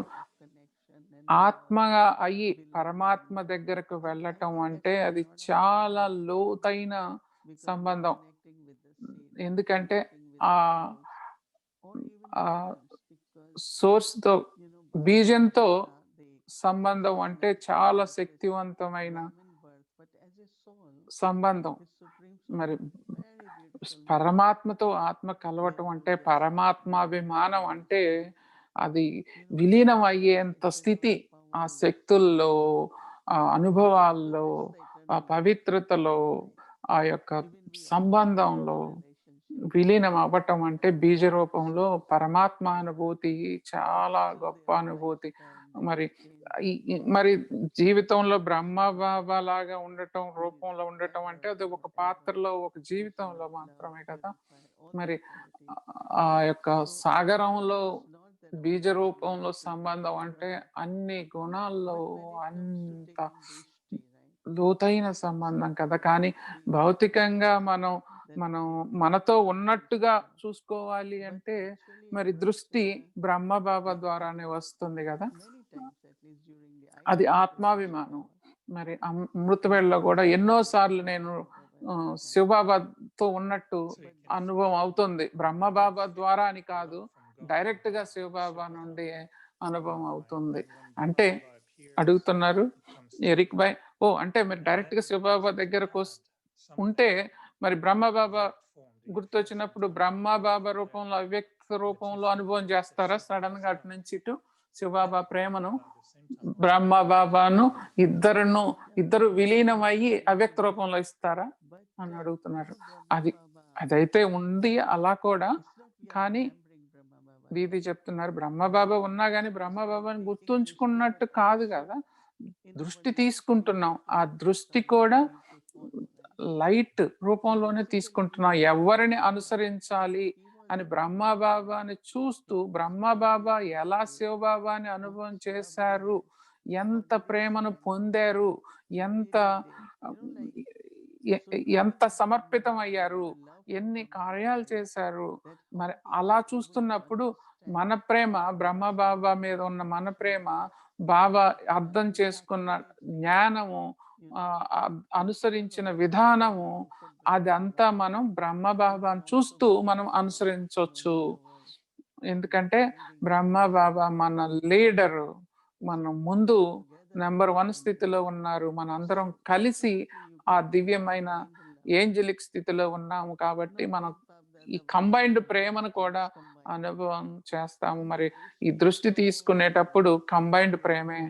ఆత్మగా అయ్యి పరమాత్మ దగ్గరకు వెళ్ళటం అంటే అది చాలా లోతైన సంబంధం. ఎందుకంటే ఆ సోర్స్ తో బీజంతో సంబంధం అంటే చాలా శక్తివంతమైన సంబంధం. మరి పరమాత్మతో ఆత్మ కలవటం అంటే పరమాత్మాభిమానం అంటే అది విలీనం అయ్యేంత స్థితి. ఆ శక్తుల్లో, ఆ అనుభవాల్లో, ఆ పవిత్రతలో, ఆ యొక్క సంబంధంలో విలీనం అవ్వటం అంటే బీజ రూపంలో పరమాత్మ అనుభూతి చాలా గొప్ప అనుభూతి. మరి జీవితంలో బ్రహ్మ బాబా లాగా ఉండటం, రూపంలో ఉండటం అంటే అది ఒక పాత్రలో, ఒక జీవితంలో మాత్రమే కదా. మరి ఆ యొక్క సాగరంలో బీజ రూపంలో సంబంధం అంటే అన్ని గుణాల్లో అంత లోతైన సంబంధం కదా. కానీ భౌతికంగా మనం మనతో ఉన్నట్టుగా చూసుకోవాలి అంటే మరి దృష్టి బ్రహ్మ బాబా ద్వారానే వస్తుంది కదా. అది ఆత్మాభిమానం. మరి అమృతవేళలో కూడా ఎన్నోసార్లు నేను శివబాబాతో ఉన్నట్టు అనుభవం అవుతుంది. బ్రహ్మ బాబా ద్వారా అని కాదు, డైరెక్ట్ గా శివబాబా నుండి అనుభవం అవుతుంది. అంటే అడుగుతున్నారు ఎరిక్ బాయ్, అంటే మీరు డైరెక్ట్ గా శివబాబా దగ్గరకు ఉంటే మరి బ్రహ్మ బాబా గుర్తొచ్చినప్పుడు బ్రహ్మ బాబా రూపంలో అవ్యక్త రూపంలో అనుభవం చేస్తారా? సడన్ గా అటు నుంచి ఇటు శివబాబా ప్రేమను బ్రహ్మ బాబాను ఇద్దరు విలీనం అయ్యి అవ్యక్త రూపంలో ఇస్తారా అని అడుగుతున్నారు. అదైతే ఉంది అలా కూడా. కానీ దీది చెప్తున్నారు బ్రహ్మ బాబా ఉన్నా గానీ బ్రహ్మ బాబాని గుర్తుంచుకున్నట్టు కాదు కదా, దృష్టి తీసుకుంటున్నాం. ఆ దృష్టి కూడా లైట్ రూపంలోనే తీసుకుంటున్నాం. ఎవరిని అనుసరించాలి అని బ్రహ్మ బాబాని చూస్తూ బ్రహ్మ బాబా ఎలా శివబాబాని అనుభవం చేశారు, ఎంత ప్రేమను పొందారు, ఎంత సమర్పితం అయ్యారు, ఎన్ని కార్యాలు చేశారు. మరి అలా చూస్తున్నప్పుడు మన ప్రేమ బ్రహ్మ బాబా మీద ఉన్న మన ప్రేమ, బాబా అర్థం చేసుకున్న జ్ఞానము, అనుసరించిన విధానము, అదంతా మనం బ్రహ్మ బాబాను చూస్తూ మనం అనుసరించవచ్చు. ఎందుకంటే బ్రహ్మ బాబా మన లీడరు, మన ముందు నెంబర్ 1 స్థితిలో ఉన్నారు. మనందరం కలిసి ఆ దివ్యమైన ఏంజలిక్ స్థితిలో ఉన్నాము కాబట్టి మనం ఈ కంబైన్డ్ ప్రేమను కూడా అనుభవం చేస్తాము. మరి ఈ దృష్టి తీసుకునేటప్పుడు కంబైన్డ్ ప్రేమే,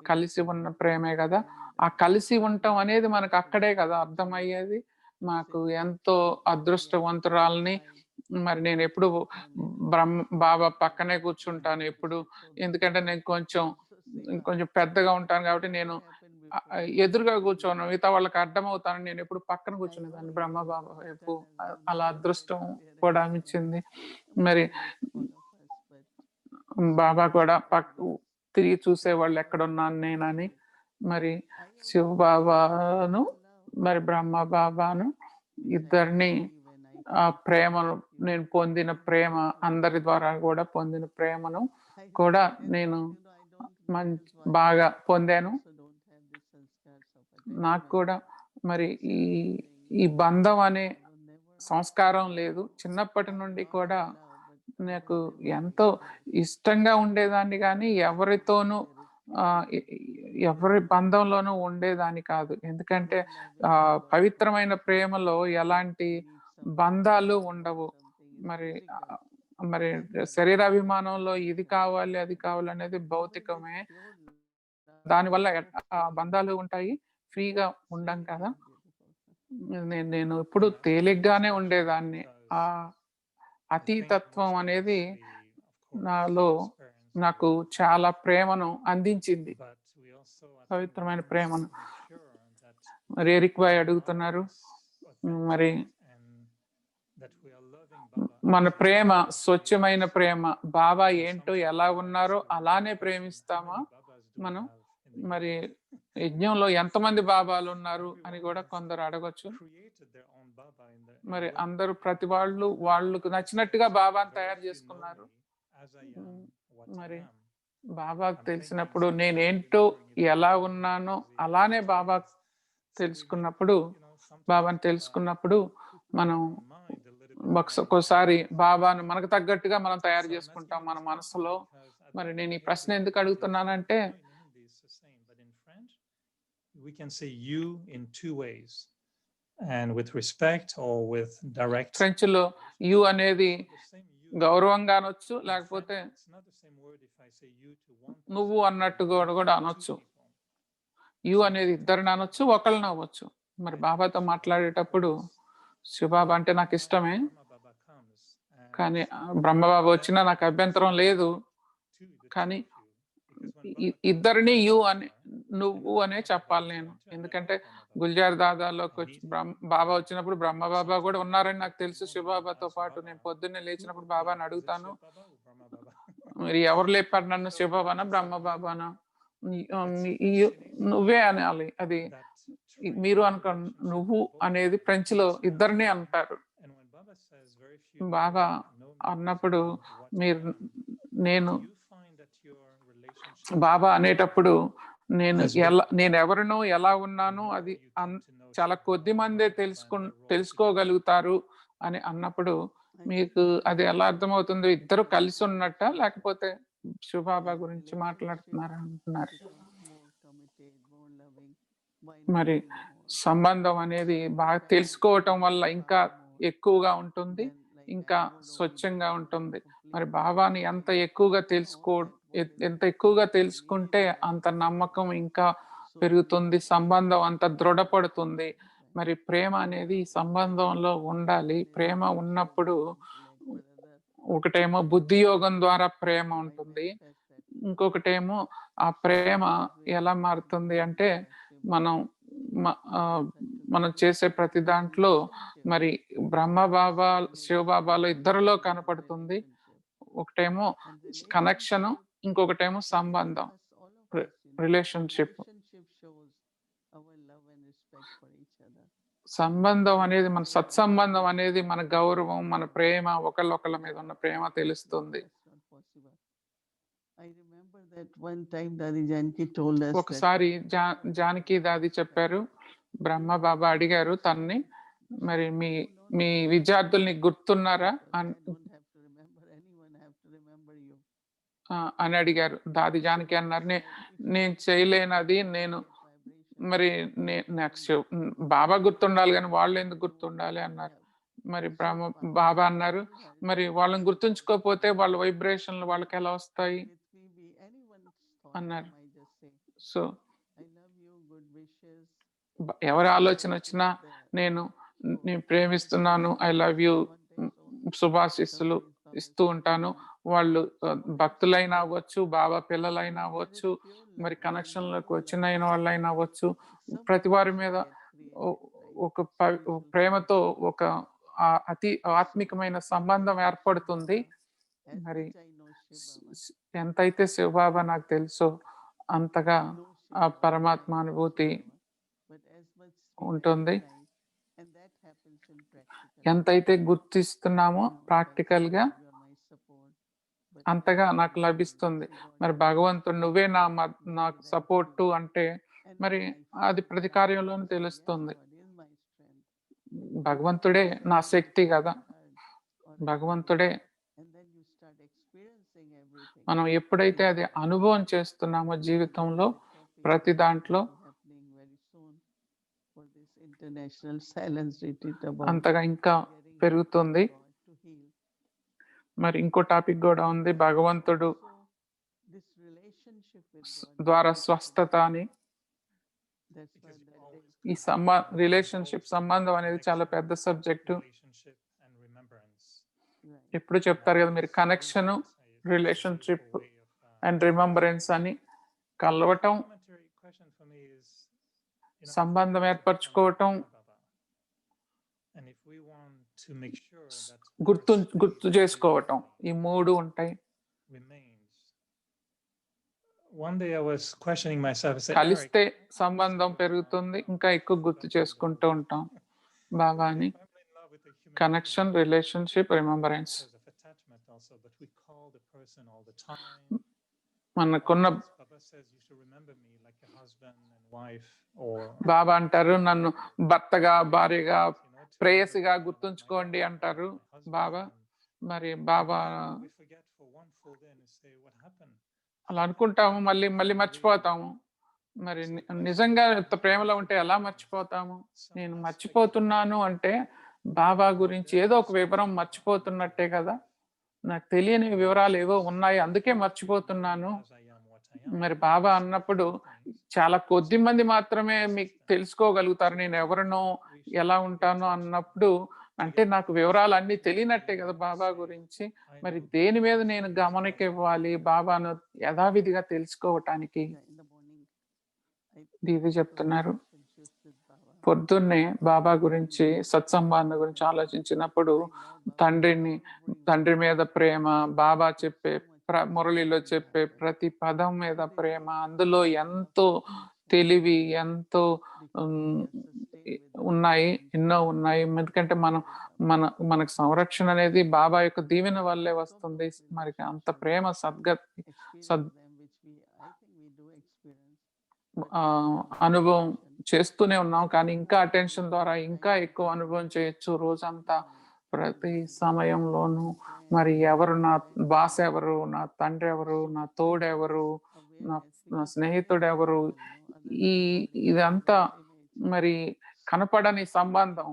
కలిసి ఉన్న ప్రేమే కదా. ఆ కలిసి ఉండటం అనేది మనకు అక్కడే కదా అర్థమయ్యేది. మాకు ఎంతో అదృష్టవంతురాలని. మరి నేను ఎప్పుడు బాబా పక్కనే కూర్చుంటాను ఎప్పుడు. ఎందుకంటే నేను కొంచెం పెద్దగా ఉంటాను కాబట్టి నేను ఎదురుగా కూర్చోను, మిగతా వాళ్ళకి అర్థమవుతాను. నేను ఎప్పుడు పక్కన కూర్చునేదాన్ని బ్రహ్మ బాబా వైపు. అలా అదృష్టం కూడా ఇచ్చింది. మరి బాబా కూడా తిరిగి చూసేవాళ్ళు ఎక్కడున్నాను నేనని. మరి శివ బాబాను మరి బ్రహ్మ బాబాను ఇద్దరిని ఆ ప్రేమను నేను పొందిన ప్రేమ, అందరి ద్వారా కూడా పొందిన ప్రేమను కూడా నేను బాగా పొందాను. నాకు కూడా మరి ఈ బంధం అనే సంస్కారం లేదు. చిన్నప్పటి నుండి కూడా నాకు ఎంతో ఇష్టంగా ఉండేదాన్ని కానీ ఎవరితోనూ ఎవరి బంధంలోనూ ఉండేదాన్ని కాదు. ఎందుకంటే పవిత్రమైన ప్రేమలో ఎలాంటి బంధాలు ఉండవు. మరి మరి శరీరాభిమానంలో ఇది కావాలి, అది కావాలి అనేది భౌతికమే. దానివల్ల బంధాలు ఉంటాయి. ఫ్రీగా ఉండం కదా! నేను ఎప్పుడు తేలిగ్గానే ఉండేదాన్ని. అతీతత్వం అనేది నాలో నాకు చాలా ప్రేమను అందించింది. పవిత్రమైన ప్రేమను. మరి ఎరిక్ భాయ్ అడుగుతున్నారు, మరి మన ప్రేమ స్వచ్ఛమైన ప్రేమ బాబా ఏంటో ఎలా ఉన్నారో అలానే ప్రేమిస్తామా మనం? మరి యజ్ఞంలో ఎంతమంది బాబాలు ఉన్నారు అని కూడా కొందరు అడగొచ్చు. మరి అందరూ ప్రతి వాళ్ళకు నచ్చినట్టుగా బాబాను తయారు చేసుకున్నారు. మరి బాబాకు తెలిసినప్పుడు నేనేంటో ఎలా ఉన్నానో అలానే బాబా తెలుసుకున్నప్పుడు, బాబాను తెలుసుకున్నప్పుడు మనం ఒక్కోసారి బాబాను మనకు తగ్గట్టుగా మనం తయారు చేసుకుంటాం మన మనసులో. మరి నేను ఈ ప్రశ్న ఎందుకు అడుగుతున్నానంటే, we can say you in two ways, and with respect or with direct. French లో యు అనేది గౌరవంగా అనొచ్చు, లేకపోతే నువ్వు అన్నట్టుగా కూడా అనొచ్చు. యు అనేది ఇద్దరిని అనొచ్చు, ఒకళ్ళని అవ్వచ్చు. మరి బాబాతో మాట్లాడేటప్పుడు శివబాబా అంటే నాకు ఇష్టమే, కానీ బ్రహ్మబాబా వచ్చినా నాకు అభ్యంతరం లేదు, కానీ ఇద్దరిని యు అని నువ్వు అనే చెప్పాలి నేను. ఎందుకంటే గుల్జార్ దాదాలోకి వచ్చి బాబా వచ్చినప్పుడు బ్రహ్మ బాబా కూడా ఉన్నారని నాకు తెలుసు. శివబాబాతో పాటు నేను పొద్దున్నే లేచినప్పుడు బాబాని అడుగుతాను, మరి ఎవరు లేపారు నన్ను, శివబాబానా బ్రహ్మ బాబానా? నువ్వే అనాలి. అది మీరు అనుకో, నువ్వు అనేది ఫ్రెంచ్ లో ఇద్దరిని అంటారు. బాబా అన్నప్పుడు నేను బాబా అనేటప్పుడు నేను ఎవరినో ఎలా ఉన్నానో అది చాలా కొద్ది మందే తెలుసుకోగలుగుతారు అని అన్నప్పుడు మీకు అది ఎలా అర్థమవుతుందో? ఇద్దరు కలిసి ఉన్నట్ట, లేకపోతే శివబాబా గురించి మాట్లాడుతున్నారా అంటున్నారు. మరి సంబంధం అనేది బాగా తెలుసుకోవటం వల్ల ఇంకా ఎక్కువగా ఉంటుంది, ఇంకా స్వచ్ఛంగా ఉంటుంది. మరి బాబాని ఎంత ఎక్కువగా తెలుసుకుంటే అంత నమ్మకం ఇంకా పెరుగుతుంది, సంబంధం అంత దృఢపడుతుంది. మరి ప్రేమ అనేది సంబంధంలో ఉండాలి. ప్రేమ ఉన్నప్పుడు ఒకటేమో బుద్ధి యోగం ద్వారా ప్రేమ ఉంటుంది, ఇంకొకటేమో ఆ ప్రేమ ఎలా మారుతుంది అంటే మనం చేసే ప్రతి దాంట్లో మరి బ్రహ్మ బాబా శివబాబాలో ఇద్దరిలో కనపడుతుంది. ఒకటేమో కనెక్షన్, ఇంకొకటేమో సంబంధం, రిలేషన్షిప్. సంబంధం అనేది మన సత్సంబంధం అనేది మన గౌరవం, మన ప్రేమ, ఒకళ్ళొకళ్ళ మీద ఉన్న ప్రేమ తెలుస్తుంది. ఒకసారి జానకి దాది చెప్పారు, బ్రహ్మ బాబా అడిగారు తన్ని, మరి మీ విద్యార్థుల్ని గుర్తున్నారా అని అడిగారు. దాది జానకి అన్నారు, నేను చేయలేనది, నేను మరి నాకు బాబా గుర్తుండాలి కానీ వాళ్ళు ఎందుకు గుర్తుండాలి అన్నారు. మరి బాబా అన్నారు, మరి వాళ్ళని గుర్తుంచుకోకపోతే వాళ్ళ వైబ్రేషన్లు వాళ్ళకి ఎలా వస్తాయి అన్నారు. సో ఎవరి ఆలోచన వచ్చినా నేను ప్రేమిస్తున్నాను, ఐ లవ్ యూ శుభాశిస్సులు ఇస్తూ ఉంటాను. వాళ్ళు భక్తులైనా అవ్వచ్చు, బాబా పిల్లలైనా అవ్వచ్చు, మరి కనెక్షన్లోకి వచ్చిన వాళ్ళైనా అవ్వచ్చు. ప్రతి వారి మీద ఒక ప్రేమతో ఒక అతి ఆత్మికమైన సంబంధం ఏర్పడుతుంది. మరి ఎంతైతే శివబాబా నాకు తెలుసో అంతగా ఆ పరమాత్మ అనుభూతి ఉంటుంది. ఎంతైతే గుర్తిస్తున్నామో ప్రాక్టికల్ గా అంతగా నాకు లభిస్తుంది. మరి భగవంతుడు నువ్వే నాకు సపోర్టు అంటే మరి అది ప్రతి కార్యంలోనూ తెలుస్తుంది. భగవంతుడే నా శక్తి కదా, భగవంతుడే మనం ఎప్పుడైతే అది అనుభవం చేస్తున్నామో జీవితంలో ప్రతి దాంట్లో ఇంటర్నేషనల్ సైలెన్స్ రిట్రీట్ అంతగా ఇంకా పెరుగుతుంది. మరి ఇంకో టాపిక్ కూడా ఉంది, భగవంతుడు ద్వారా స్వస్థత అని. ఈ రిలేషన్షిప్ సంబంధం అనేది చాలా పెద్ద సబ్జెక్టు. ఎప్పుడు చెప్తారు కదా మీరు, కనెక్షన్, రిలేషన్షిప్ అండ్ రిమెంబరెన్స్ అని కలవటం, సంబంధం ఏర్పరచుకోవటం, గుర్తు చేసుకోవటం, ఈ మూడు ఉంటాయి. One day I was questioning myself. కలిస్తే సంబంధం పెరుగుతుంది, ఇంకా ఎక్కువ గుర్తు చేసుకుంటూ ఉంటాం బాబాని. Connection, relationship, remembrance. మనకున్న బాబా అంటారు, నన్ను భర్తగా, భార్యగా, ప్రేయసిగా గుర్తుంచుకోండి అంటారు బాబా. మరి బాబా అలా అనుకుంటాము, మళ్ళీ మళ్ళీ మర్చిపోతాము. మరి నిజంగా ప్రేమలో ఉంటే ఎలా మర్చిపోతాము? నేను మర్చిపోతున్నాను అంటే బాబా గురించి ఏదో ఒక వివరం మర్చిపోతున్నట్టే కదా. నాకు తెలియని వివరాలు ఏవో ఉన్నాయి, అందుకే మర్చిపోతున్నాను. మరి బాబా అన్నప్పుడు చాలా కొద్ది మంది మాత్రమే మీకు తెలుసుకోగలుగుతారు నేను ఎవరినో, ఎలా ఉంటానో అన్నప్పుడు. అంటే నాకు వివరాలు అన్ని తెలియనట్టే కదా బాబా గురించి. మరి దేని మీద నేను గమనిక ఇవ్వాలి బాబాను యథావిధిగా తెలుసుకోవటానికి? ఇది చెప్తున్నారు. పొద్దున్నే బాబా గురించి, సత్సంబంధం గురించి ఆలోచించినప్పుడు తండ్రి మీద ప్రేమ, బాబా చెప్పే మురళిలో చెప్పే ప్రతి పదం మీద ప్రేమ, అందులో ఎంతో తెలివి, ఎంతో ఉన్నాయి, ఎన్నో ఉన్నాయి. ఎందుకంటే మనకు సంరక్షణ అనేది బాబా యొక్క దీవెన వల్లే వస్తుంది. మరి అంత ప్రేమ అనుభవం చేస్తూనే ఉన్నాం. కానీ ఇంకా అటెన్షన్ ద్వారా ఇంకా ఎక్కువ అనుభవం చేయొచ్చు రోజంతా, ప్రతి సమయంలోనూ. మరి ఎవరు నా బాస్, ఎవరు నా తండ్రి, ఎవరు నా తోడెవరు, నా స్నేహితుడు ఎవరు, ఇదంతా మరి కనపడని సంబంధం.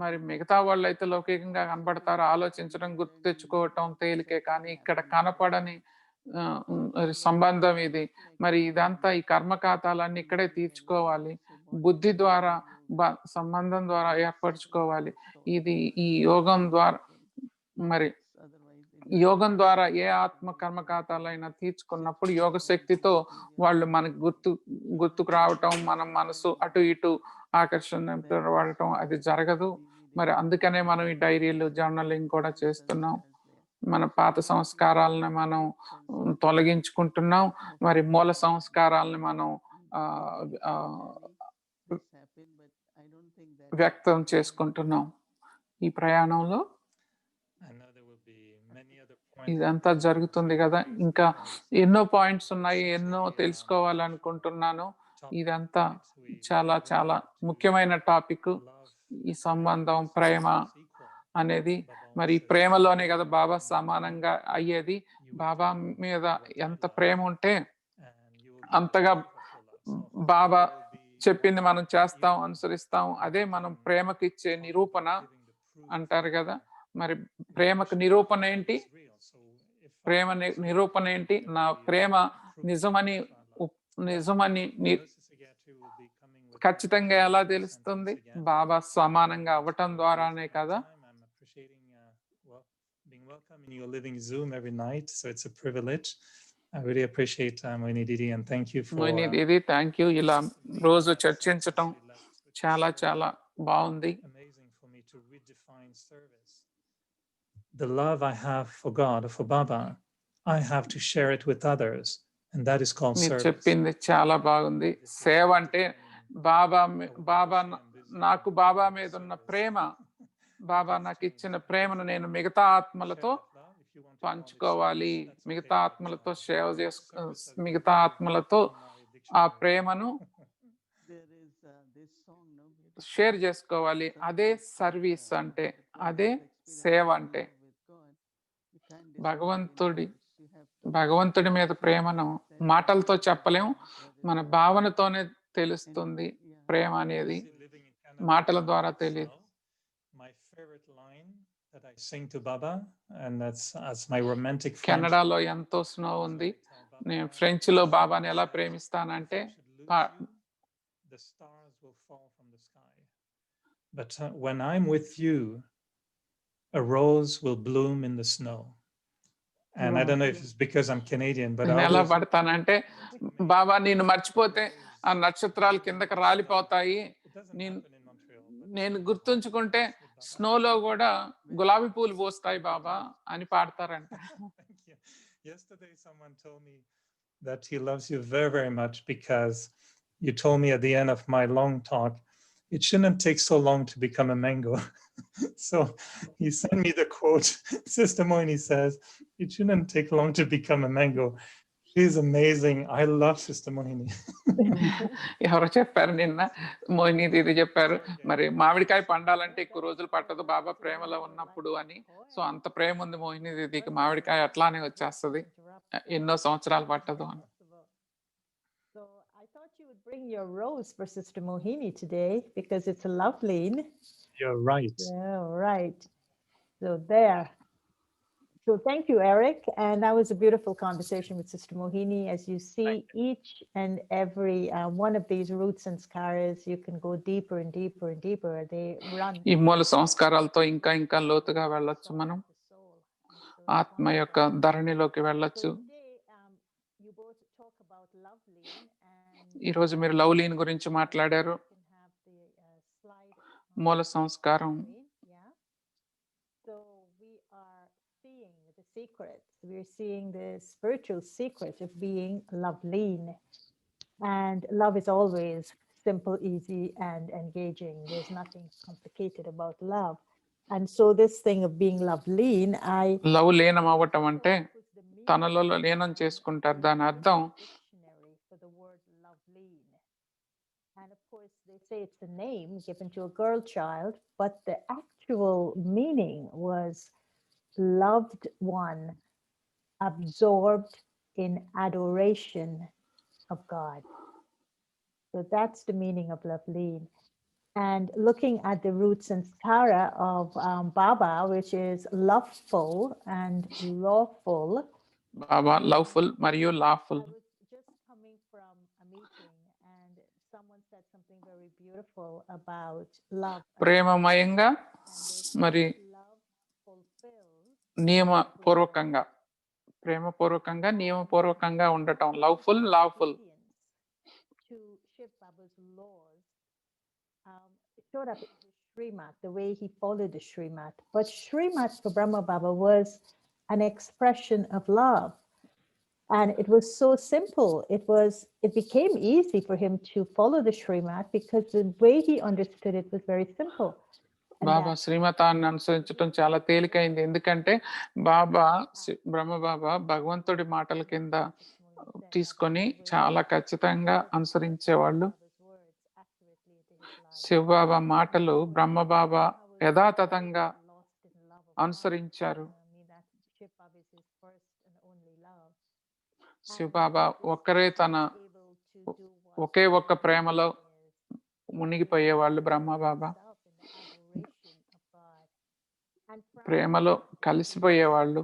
మరి మిగతా వాళ్ళు అయితే లౌకికంగా కనపడతారు, ఆలోచించడం, గుర్తు తెచ్చుకోవటం తేలికే. కానీ ఇక్కడ కనపడని సంబంధం ఇది. మరి ఇదంతా ఈ కర్మ ఖాతాలన్నీ ఇక్కడే తీర్చుకోవాలి. బుద్ధి ద్వారా, సంబంధం ద్వారా ఏర్పరచుకోవాలి. ఇది ఈ యోగం ద్వారా, మరి యోగం ద్వారా ఏ ఆత్మ కర్మ ఖాతాలైనా తీర్చుకున్నప్పుడు యోగ శక్తితో వాళ్ళు మనకు గుర్తుకు రావటం, మన మనసు అటు ఇటు ఆకర్షణ వాడటం అది జరగదు. మరి అందుకనే మనం ఈ డైరీలు, జర్నలింగ్ కూడా చేస్తున్నాం. మన పాత సంస్కారాలను మనం తొలగించుకుంటున్నాం. మరి మూల సంస్కారాలను మనం వ్యక్తం చేసుకుంటున్నాం ఈ ప్రయాణంలో. ఇదంతా జరుగుతుంది కదా. ఇంకా ఎన్నో పాయింట్స్ ఉన్నాయి, ఎన్నో తెలుసుకోవాలనుకుంటున్నాను. ఇదంతా చాలా చాలా ముఖ్యమైన టాపిక్, ఈ సంబంధం, ప్రేమ అనేది. మరి ప్రేమలోనే కదా బాబా సమానంగా అయ్యేది. బాబా మీద ఎంత ప్రేమ ఉంటే అంతగా బాబా చెప్పింది మనం చేస్తాం, అనుసరిస్తాం. అదే మనం ప్రేమకి ఇచ్చే నిరూపణ అంటారు కదా. మరి ప్రేమకు నిరూపణ ఏంటి? ప్రేమ నిరూపణ ఏంటి? నా ప్రేమ నిజమని ఖచ్చితంగా ఎలా తెలుస్తుంది? బాబా సమానంగా అవ్వటం ద్వారానే కదా. I really appreciate Moini Didi and thank you for Moini Didi, thank you. ఇలా రోజు చర్చించటం చాలా చాలా బాగుంది. Amazing for me to redefine service. The love I have for God, for Baba, I have to share it with others, and that is called service. మీరు చెప్పింది చాలా బాగుంది. సేవ అంటే నాకు బాబా మీద ఉన్న ప్రేమ, బాబా నాకు ఇచ్చిన ప్రేమను నేను మిగతా ఆత్మలతో పంచుకోవాలి, మిగతా ఆత్మలతో సేవ మిగతా ఆత్మలతో ఆ ప్రేమను షేర్ చేసుకోవాలి. అదే సర్వీస్ అంటే, అదే సేవ అంటే. భగవంతుడి భగవంతుడి మీద ప్రేమను మాటలతో చెప్పలేం, మన భావనతోనే తెలుస్తుంది ప్రేమ అనేది, మాటల ద్వారా తెలియదు. My favorite line that I sing to Baba, and that's my romantic French. కెనడాలో ఎంతో స్నో ఉంది. నేను ఫ్రెంచ్ లో బాబాని ఎలా ప్రేమిస్తానంటే, the stars will fall from the sky, but when I'm with you, a rose will bloom in the snow. And I don't know if it's because I'm Canadian, but నేను ఎలా పడతానంటే, బాబా నిన్ను మర్చిపోతే ఆ నక్షత్రాలు కిందకి రాలిపోతాయి, నేను గుర్తుంచుకుంటే స్నోలో కూడా గులాబీ పూలు పోస్తాయి బాబా అని పాడతారంట. Yesterday someone told me that he loves you very, very much because you told me at the end of my long talk, it shouldn't take so long to become a mango. So he sent me the quote. Sister Moini says, it shouldn't take long to become a mango. She's amazing. I love Sister Moini. ఎవరో చెప్పారు నిన్న, మోహిని దీది చెప్పారు, మరి మామిడికాయ పండాలంటే ఎక్కువ రోజులు పట్టదు బాబా ప్రేమలో ఉన్నప్పుడు అని. సో అంత ప్రేమ ఉంది మోహిని దీదికి, మామిడికాయ అట్లానే వచ్చేస్తుంది, ఎన్నో సంవత్సరాలు పట్టదు అని. So I thought you would bring your rose for Sister Mohini today because it's a love lean. You're right. Yeah, right. So there. So thank you, Eric. And that was a beautiful conversation with Sister Mohini. As you see, each and every one of these roots and skaras, you can go deeper and deeper and deeper. They run. ఈ మూల సంస్కారాలతో ఇంకా ఇంకా లోతుగా వెళ్ళొచ్చు, మనం ఆత్మ యొక్క ధరణిలోకి వెళ్ళొచ్చు. ఈరోజు మీరు లవ్ లీన్ గురించి మాట్లాడారు, మూల సంస్కారం. We're seeing the spiritual secret of being love lean, and love is always simple, easy, and engaging. There's nothing complicated about love. And so this thing of being love lean, love లీనం అవ్వటం అంటే తనలో లీనం చేసుకుంటారు, దాని అర్థం. And of course, they say it's a name given to a girl child, but the actual meaning was loved one, absorbed in adoration of God. So that's the meaning of love lean. And looking at the roots and skara of Baba, which is loveful and lawful. Baba, loveful, Mario, lawful. I was just coming from a meeting and someone said something very beautiful about love. ప్రేమమయంగా మరి నియమపూర్వకంగా, ప్రేమపూర్వకంగా నియమపూర్వకంగా ఉండటం, లవ్ఫుల్, lawful. To Shiv Baba's laws, it showed up in his Shrimat, the way he followed the Shrimat. But Shrimat for Brahma Baba was an expression of love. And it was so simple. It became easy for him to follow the Shrimat because the way he understood it was very simple. బాబా శ్రీమతాన్ని అనుసరించడం చాలా తేలికైంది, ఎందుకంటే బాబా బ్రహ్మ బాబా భగవంతుడి మాటల కింద తీసుకొని చాలా ఖచ్చితంగా అనుసరించేవాళ్ళు. శివబాబా మాటలు బ్రహ్మబాబా యథాతథంగా అనుసరించారు. శివబాబా ఒక్కరే ఒకే ఒక్క ప్రేమలో మునిగిపోయేవాళ్ళు. బ్రహ్మబాబా ప్రేమలో కలిసిపోయేవాళ్ళు,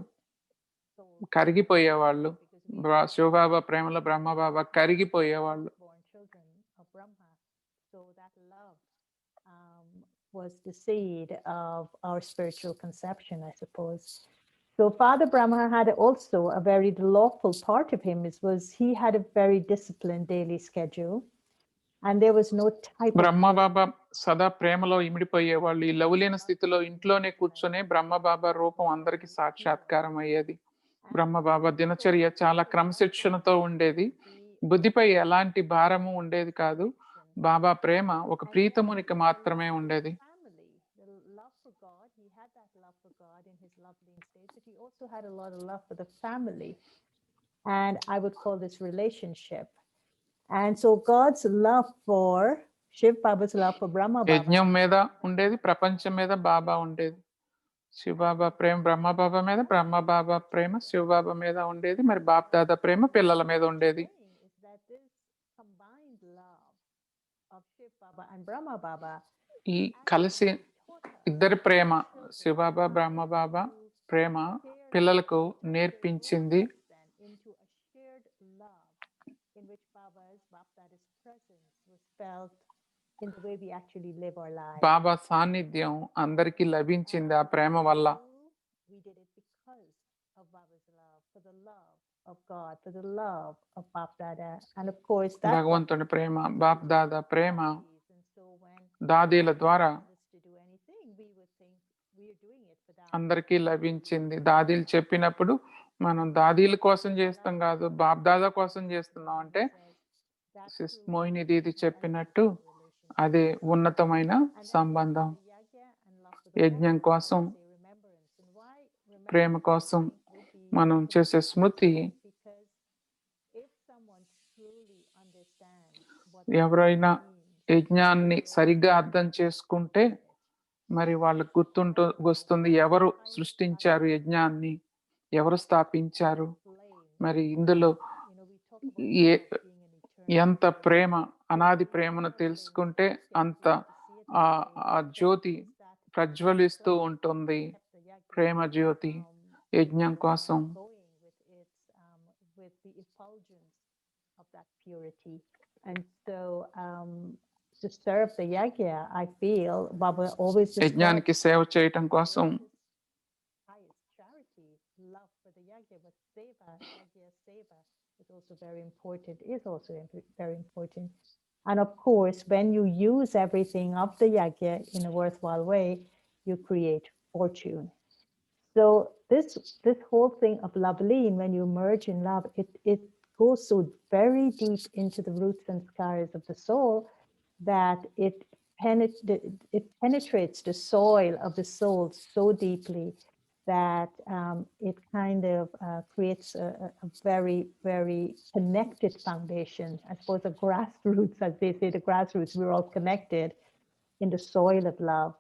కరిగిపోయేవాళ్ళు. శివబాబా ప్రేమలో Brahma Baba కరిగిపోయేవాళ్ళు. Was the seed of our spiritual conception, I suppose. So Father Brahma had also a very lawful part of him. He had a very disciplined daily schedule, and there was no type. Brahma Baba సదా ప్రేమలో ఇమిడిపోయేవాళ్ళు. ఈ లవులేని స్థితిలో ఇంట్లోనే కూర్చొనే బ్రహ్మబాబా రూపం అందరికి సాక్షాత్కారం అయ్యేది. బ్రహ్మబాబా దినచర్య చాలా క్రమశిక్షణతో ఉండేది, బుద్ధిపై ఎలాంటి భారము ఉండేది కాదు. బాబా ప్రేమ ఒక ప్రీతమునికి మాత్రమే ఉండేది. He also had a lot of love for the family, and I would call this relationship. And so God's love for Shiv Baba's love for Brahma Baba. యజ్ఞం మీద ఉండేది, ప్రపంచం మీద బాబా ఉండేది. శివబాబా ప్రేమ బ్రహ్మబాబా మీద, బ్రహ్మబాబా ప్రేమ శివబాబా మీద ఉండేది. మరి బాప్ దాదా ప్రేమ పిల్లల మీద ఉండేది. Is that this combined love of Shiv Baba and Brahma Baba ఈ కలిసి taught us ఇద్దరి ప్రేమ శివబాబా బ్రహ్మబాబా ప్రేమ పిల్లలకు నేర్పించింది then into a shared love in which Baba's Bapdada's presence was felt in the way we actually live our lives. బాబా సాన్నిధ్యం అందరికీ లభించింది ఆ ప్రేమ వల్ల. We did it because of Baba's love, for the love of God, for the love of Bapdada, and of course that's భగవంతుని ప్రేమ, బాప్ దాదా ప్రేమ and so when దాదీల ద్వారా us to do anything, we would think we are doing it for that. అందరికీ లభించింది. దాదీలు చెప్పినప్పుడు మనం దాదీల కోసం చేస్తాం కాదు, బాప్ దాదా కోసం చేస్తున్నాం అంటే సిస్ మోహిని దీది చెప్పినట్టు అది ఉన్నతమైన సంబంధం. యజ్ఞం కోసం, ప్రేమ కోసం మనం చేసే స్మృతి ఎవరైనా యజ్ఞాన్ని సరిగ్గా అర్థం చేసుకుంటే మరి వాళ్ళకు వస్తుంది ఎవరు సృష్టించారు యజ్ఞాన్ని, ఎవరు స్థాపించారు, మరి ఇందులో ఎంత ప్రేమ, అనాది ప్రేమను తెలుసుకుంటే అంత ఆ జ్యోతి ప్రజ్వలిస్తూ ఉంటుంది, ప్రేమ జ్యోతి యజ్ఞం కోసం. And so to serve the yajna, I feel Baba always యజ్ఞానికి సేవ చేయటం కోసం highest charity, love for the yajna, but seva, yajna seva is also very important, very important. And of course, when you use everything of the yajna in a worthwhile way, you create fortune. So this whole thing of Lavleen, when you merge in love, it goes so very deep into the roots and scars of the soul that it penetrates the soil of the soul so deeply that it kind of creates a very, very connected foundation. I suppose the grassroots, as they say, the grassroots, we're all connected in the soil of love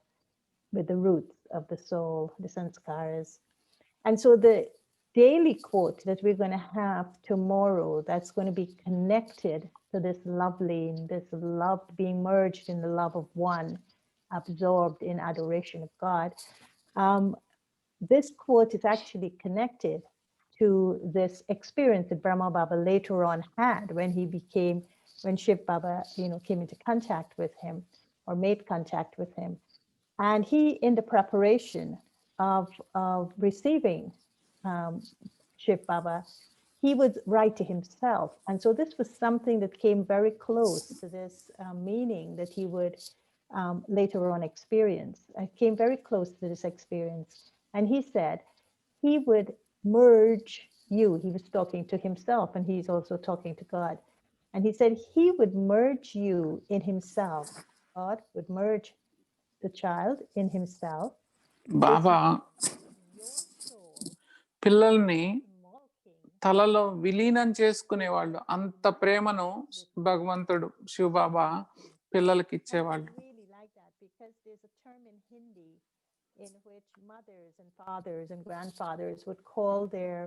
with the roots of the soul, the sanskaras. And so the daily quote that we're going to have tomorrow, that's going to be connected to this Loveleen, this love being merged in the love of one, absorbed in adoration of God. This quote is actually connected to this experience that Brahma Baba later on had when Shiv Baba, came into contact with him or made contact with him. And he, in the preparation of receiving Shiv Baba, he would write to himself. And so this was something that came very close to this meaning that he would later on experience. It came very close to this experience. And he said he would merge you. He was talking to himself and he's also talking to God. And he said he would merge you in himself. God would merge the child in himself. బాబా పిల్లల్ని తలలో విలీనం చేసుకునేవాళ్ళు. అంత ప్రేమను భగవంతుడు శివబాబా పిల్లలకి ఇచ్చేవాళ్ళు. In which mothers and fathers and grandfathers would call their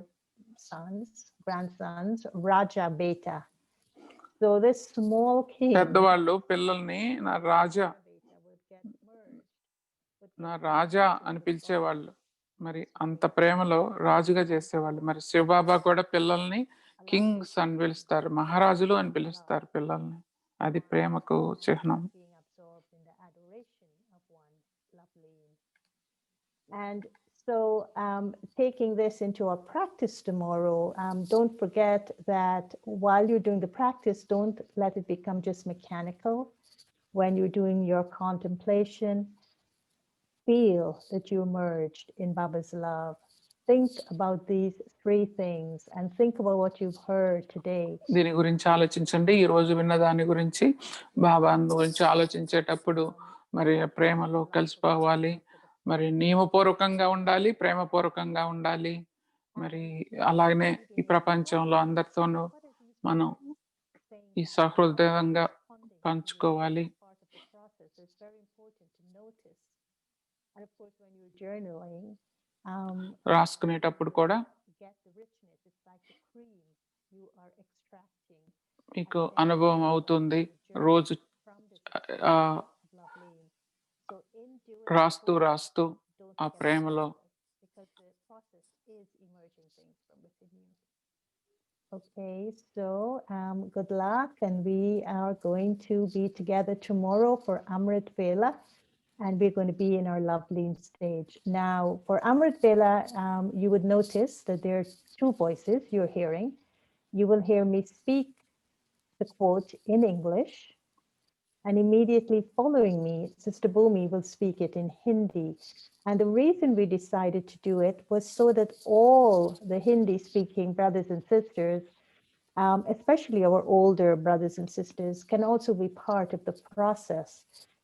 sons, grandsons, Raja Beta. So this small king, పెద్దవాళ్ళు పిల్లల్ని నా రాజా, నా రాజా అని పిలిచేవాళ్ళు. మరి అంత ప్రేమలో రాజుగా చేసేవాళ్ళు. మరి శివబాబా కూడా పిల్లల్ని కింగ్స్ అని పిలుస్తారు, మహారాజులు అని పిలుస్తారు పిల్లల్ని. అది ప్రేమకు చిహ్నం. And so taking this into our practice tomorrow, don't forget that while you're doing the practice, don't let it become just mechanical. When you're doing your contemplation, feel that you emerged in Baba's love. Think about these three things and think about what you've heard today. దీని గురించి ఆలోచించండి. ఈ రోజు విన్న దాని గురించి, బాబా గురించి ఆలోచించేటప్పుడు మరి ప్రేమలో కలిసిపోవాలి, మరి నియమపూర్వకంగా ఉండాలి, ప్రేమపూర్వకంగా ఉండాలి. మరి అలాగనే ఈ ప్రపంచంలో అందరితోనూ మనం ఈ సహృదయంగా పంచుకోవాలి. And of course, when you're journaling, రాసుకునేటప్పుడు కూడా get the richness. It's like the cream you are extracting మీకు అనుభవం అవుతుంది రోజు from this ఆ, lovely. So in doing రాస్తూ this, రాస్తూ don't ఆ get ప్రేమలో distracted, because the process is emerging things from within you. Okay, so good luck, and we are going to be together tomorrow for Amrit Vela, and we're going to be in our lovely stage. Now, for Amrit Vela, you would notice that there are two voices you're hearing. You will hear me speak the quote in English, and immediately following me, Sister Bhumi will speak it in Hindi. And the reason we decided to do it was so that all the Hindi speaking brothers and sisters, especially our older brothers and sisters, can also be part of the process,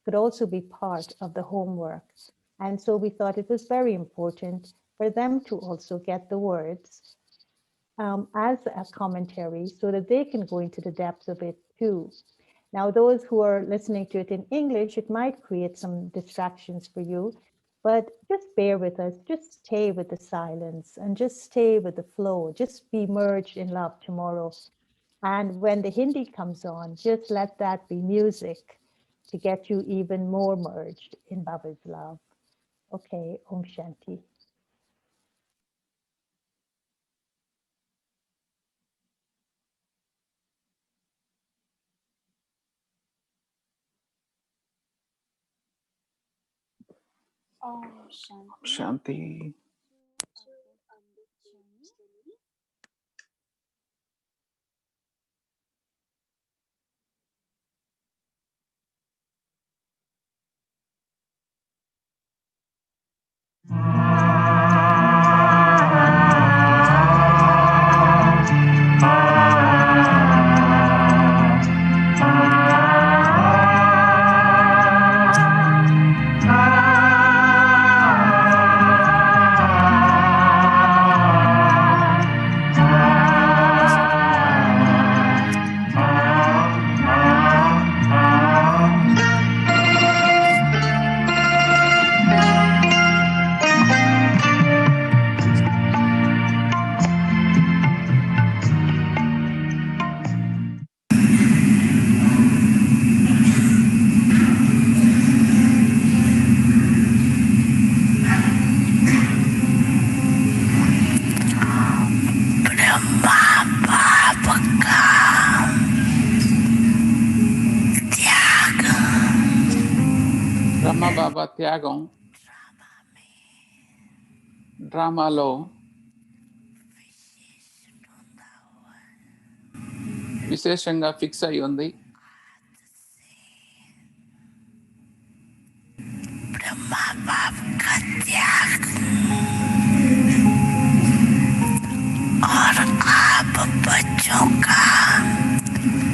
could also be part of the homework. And so we thought it was very important for them to also get the words as a commentary so that they can go into the depths of it too. Now, those who are listening to it in English, it might create some distractions for you, but just bear with us, just stay with the silence and just stay with the flow, just be merged in love tomorrow. And when the Hindi comes on, just let that be music to get you even more merged in Baba's love. Okay, Om Shanti. శాంతి బ్రహ్మబాబా త్యాగం డ్రామాలో విశేషంగా fix అయి ఉంది.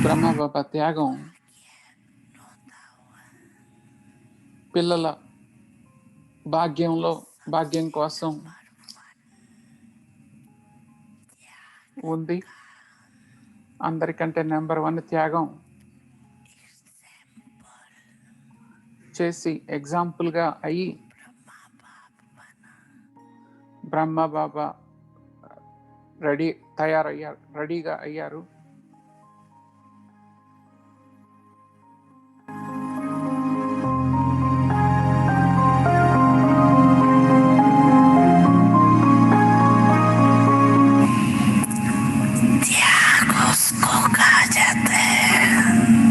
బ్రహ్మబాబా త్యాగం పిల్లల భాగ్యం కోసం ఉంది. అందరికంటే నెంబర్ 1 త్యాగం చేసి ఎగ్జాంపుల్గా అయ్యి బ్రహ్మబాబా రెడీగా అయ్యారు.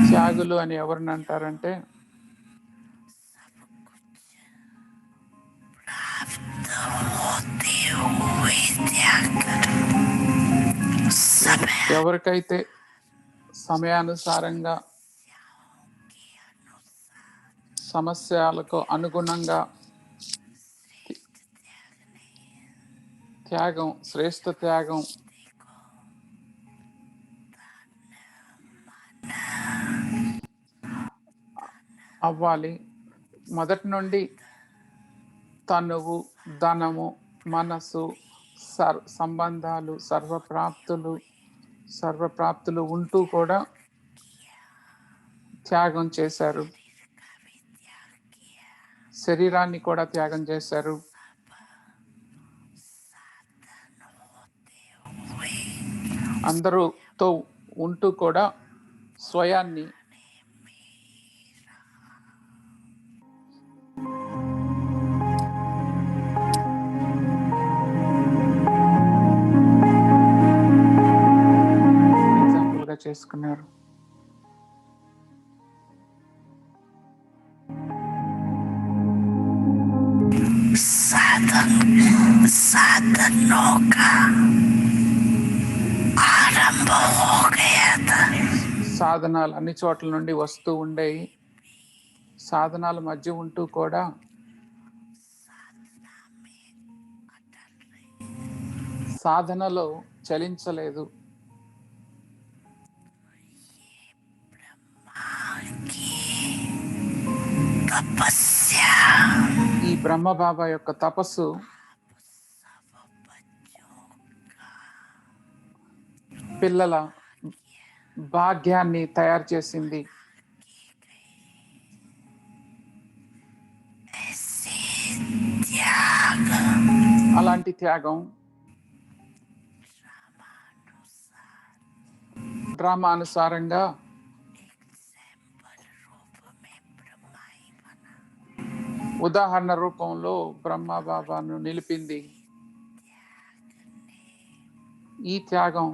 త్యాగులు అని ఎవరిని అంటారంటే ఎవరికైతే సమయానుసారంగా సమస్యలకు అనుగుణంగా త్యాగం, శ్రేష్ఠ త్యాగం అవ్వాలి. మొదటి నుండి తనువు, ధనము, మనసు, సంబంధాలు, సర్వప్రాప్తులు ఉంటూ కూడా త్యాగం చేశారు. శరీరాన్ని కూడా త్యాగం చేశారు. అందరూతో ఉంటూ కూడా స్వయాన్ని ఎగ్జాంపుల్గా చేసుకున్నారు. साधनों का आरंभ हो गया था. సాధనాలు అన్ని చోట్ల నుండి వస్తూ ఉండేవి. సాధనాల మధ్య ఉంటూ కూడా సాధనలో చలించలేదు. तपस्या ఈ బ్రహ్మ బాబా యొక్క తపస్సు పిల్లల భాగ్యాన్ని తయారు చేసింది. त्याग అలాంటి త్యాగం డ్రామా అనుసారంగా ఉదాహరణ రూపంలో బ్రహ్మ బాబాను నిలిపింది. ఈ త్యాగం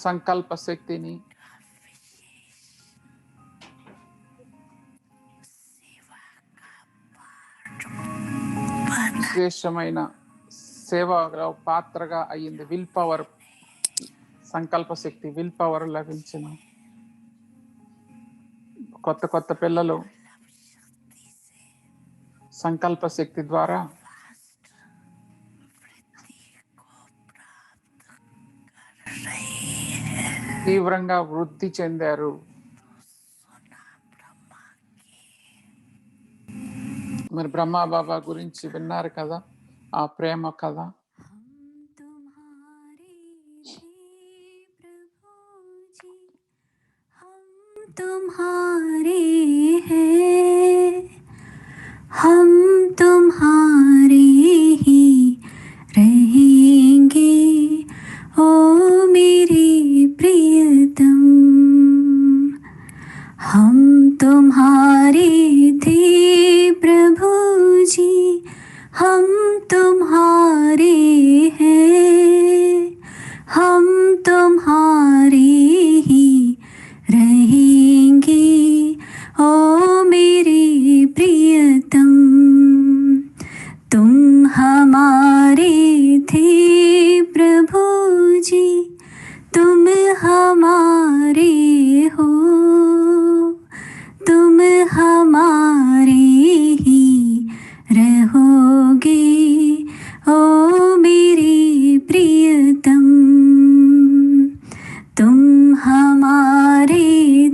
సంకల్ప శక్తిని విశేషమైన సేవలో పాత్రగా అయ్యింది. విల్ పవర్, సంకల్ప శక్తి, విల్ పవర్ లభించిన కొత్త కొత్త పిల్లలు సంకల్ప శక్తి ద్వారా తీవ్రంగా వృద్ధి చెందారు. మరి బ్రహ్మ బాబా గురించి విన్నారు కదా, ఆ ప్రేమ కథ. तुम्हारे हैं, हम तुम्हारे ही रहेंगे, ओ मेरे प्रियतम. हम तुम्हारे थे प्रभु जी, हम तुम्हारे हैं, हम तुम्हारे ही रहेंगे, ओ मेरे प्रियतम. तुम हमारे थे प्रभु जी, तुम हमारे हो, तुम हमारे ही रहोगे, ओ मेरे प्रियतम. तुम हमारे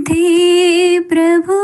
थे प्रभु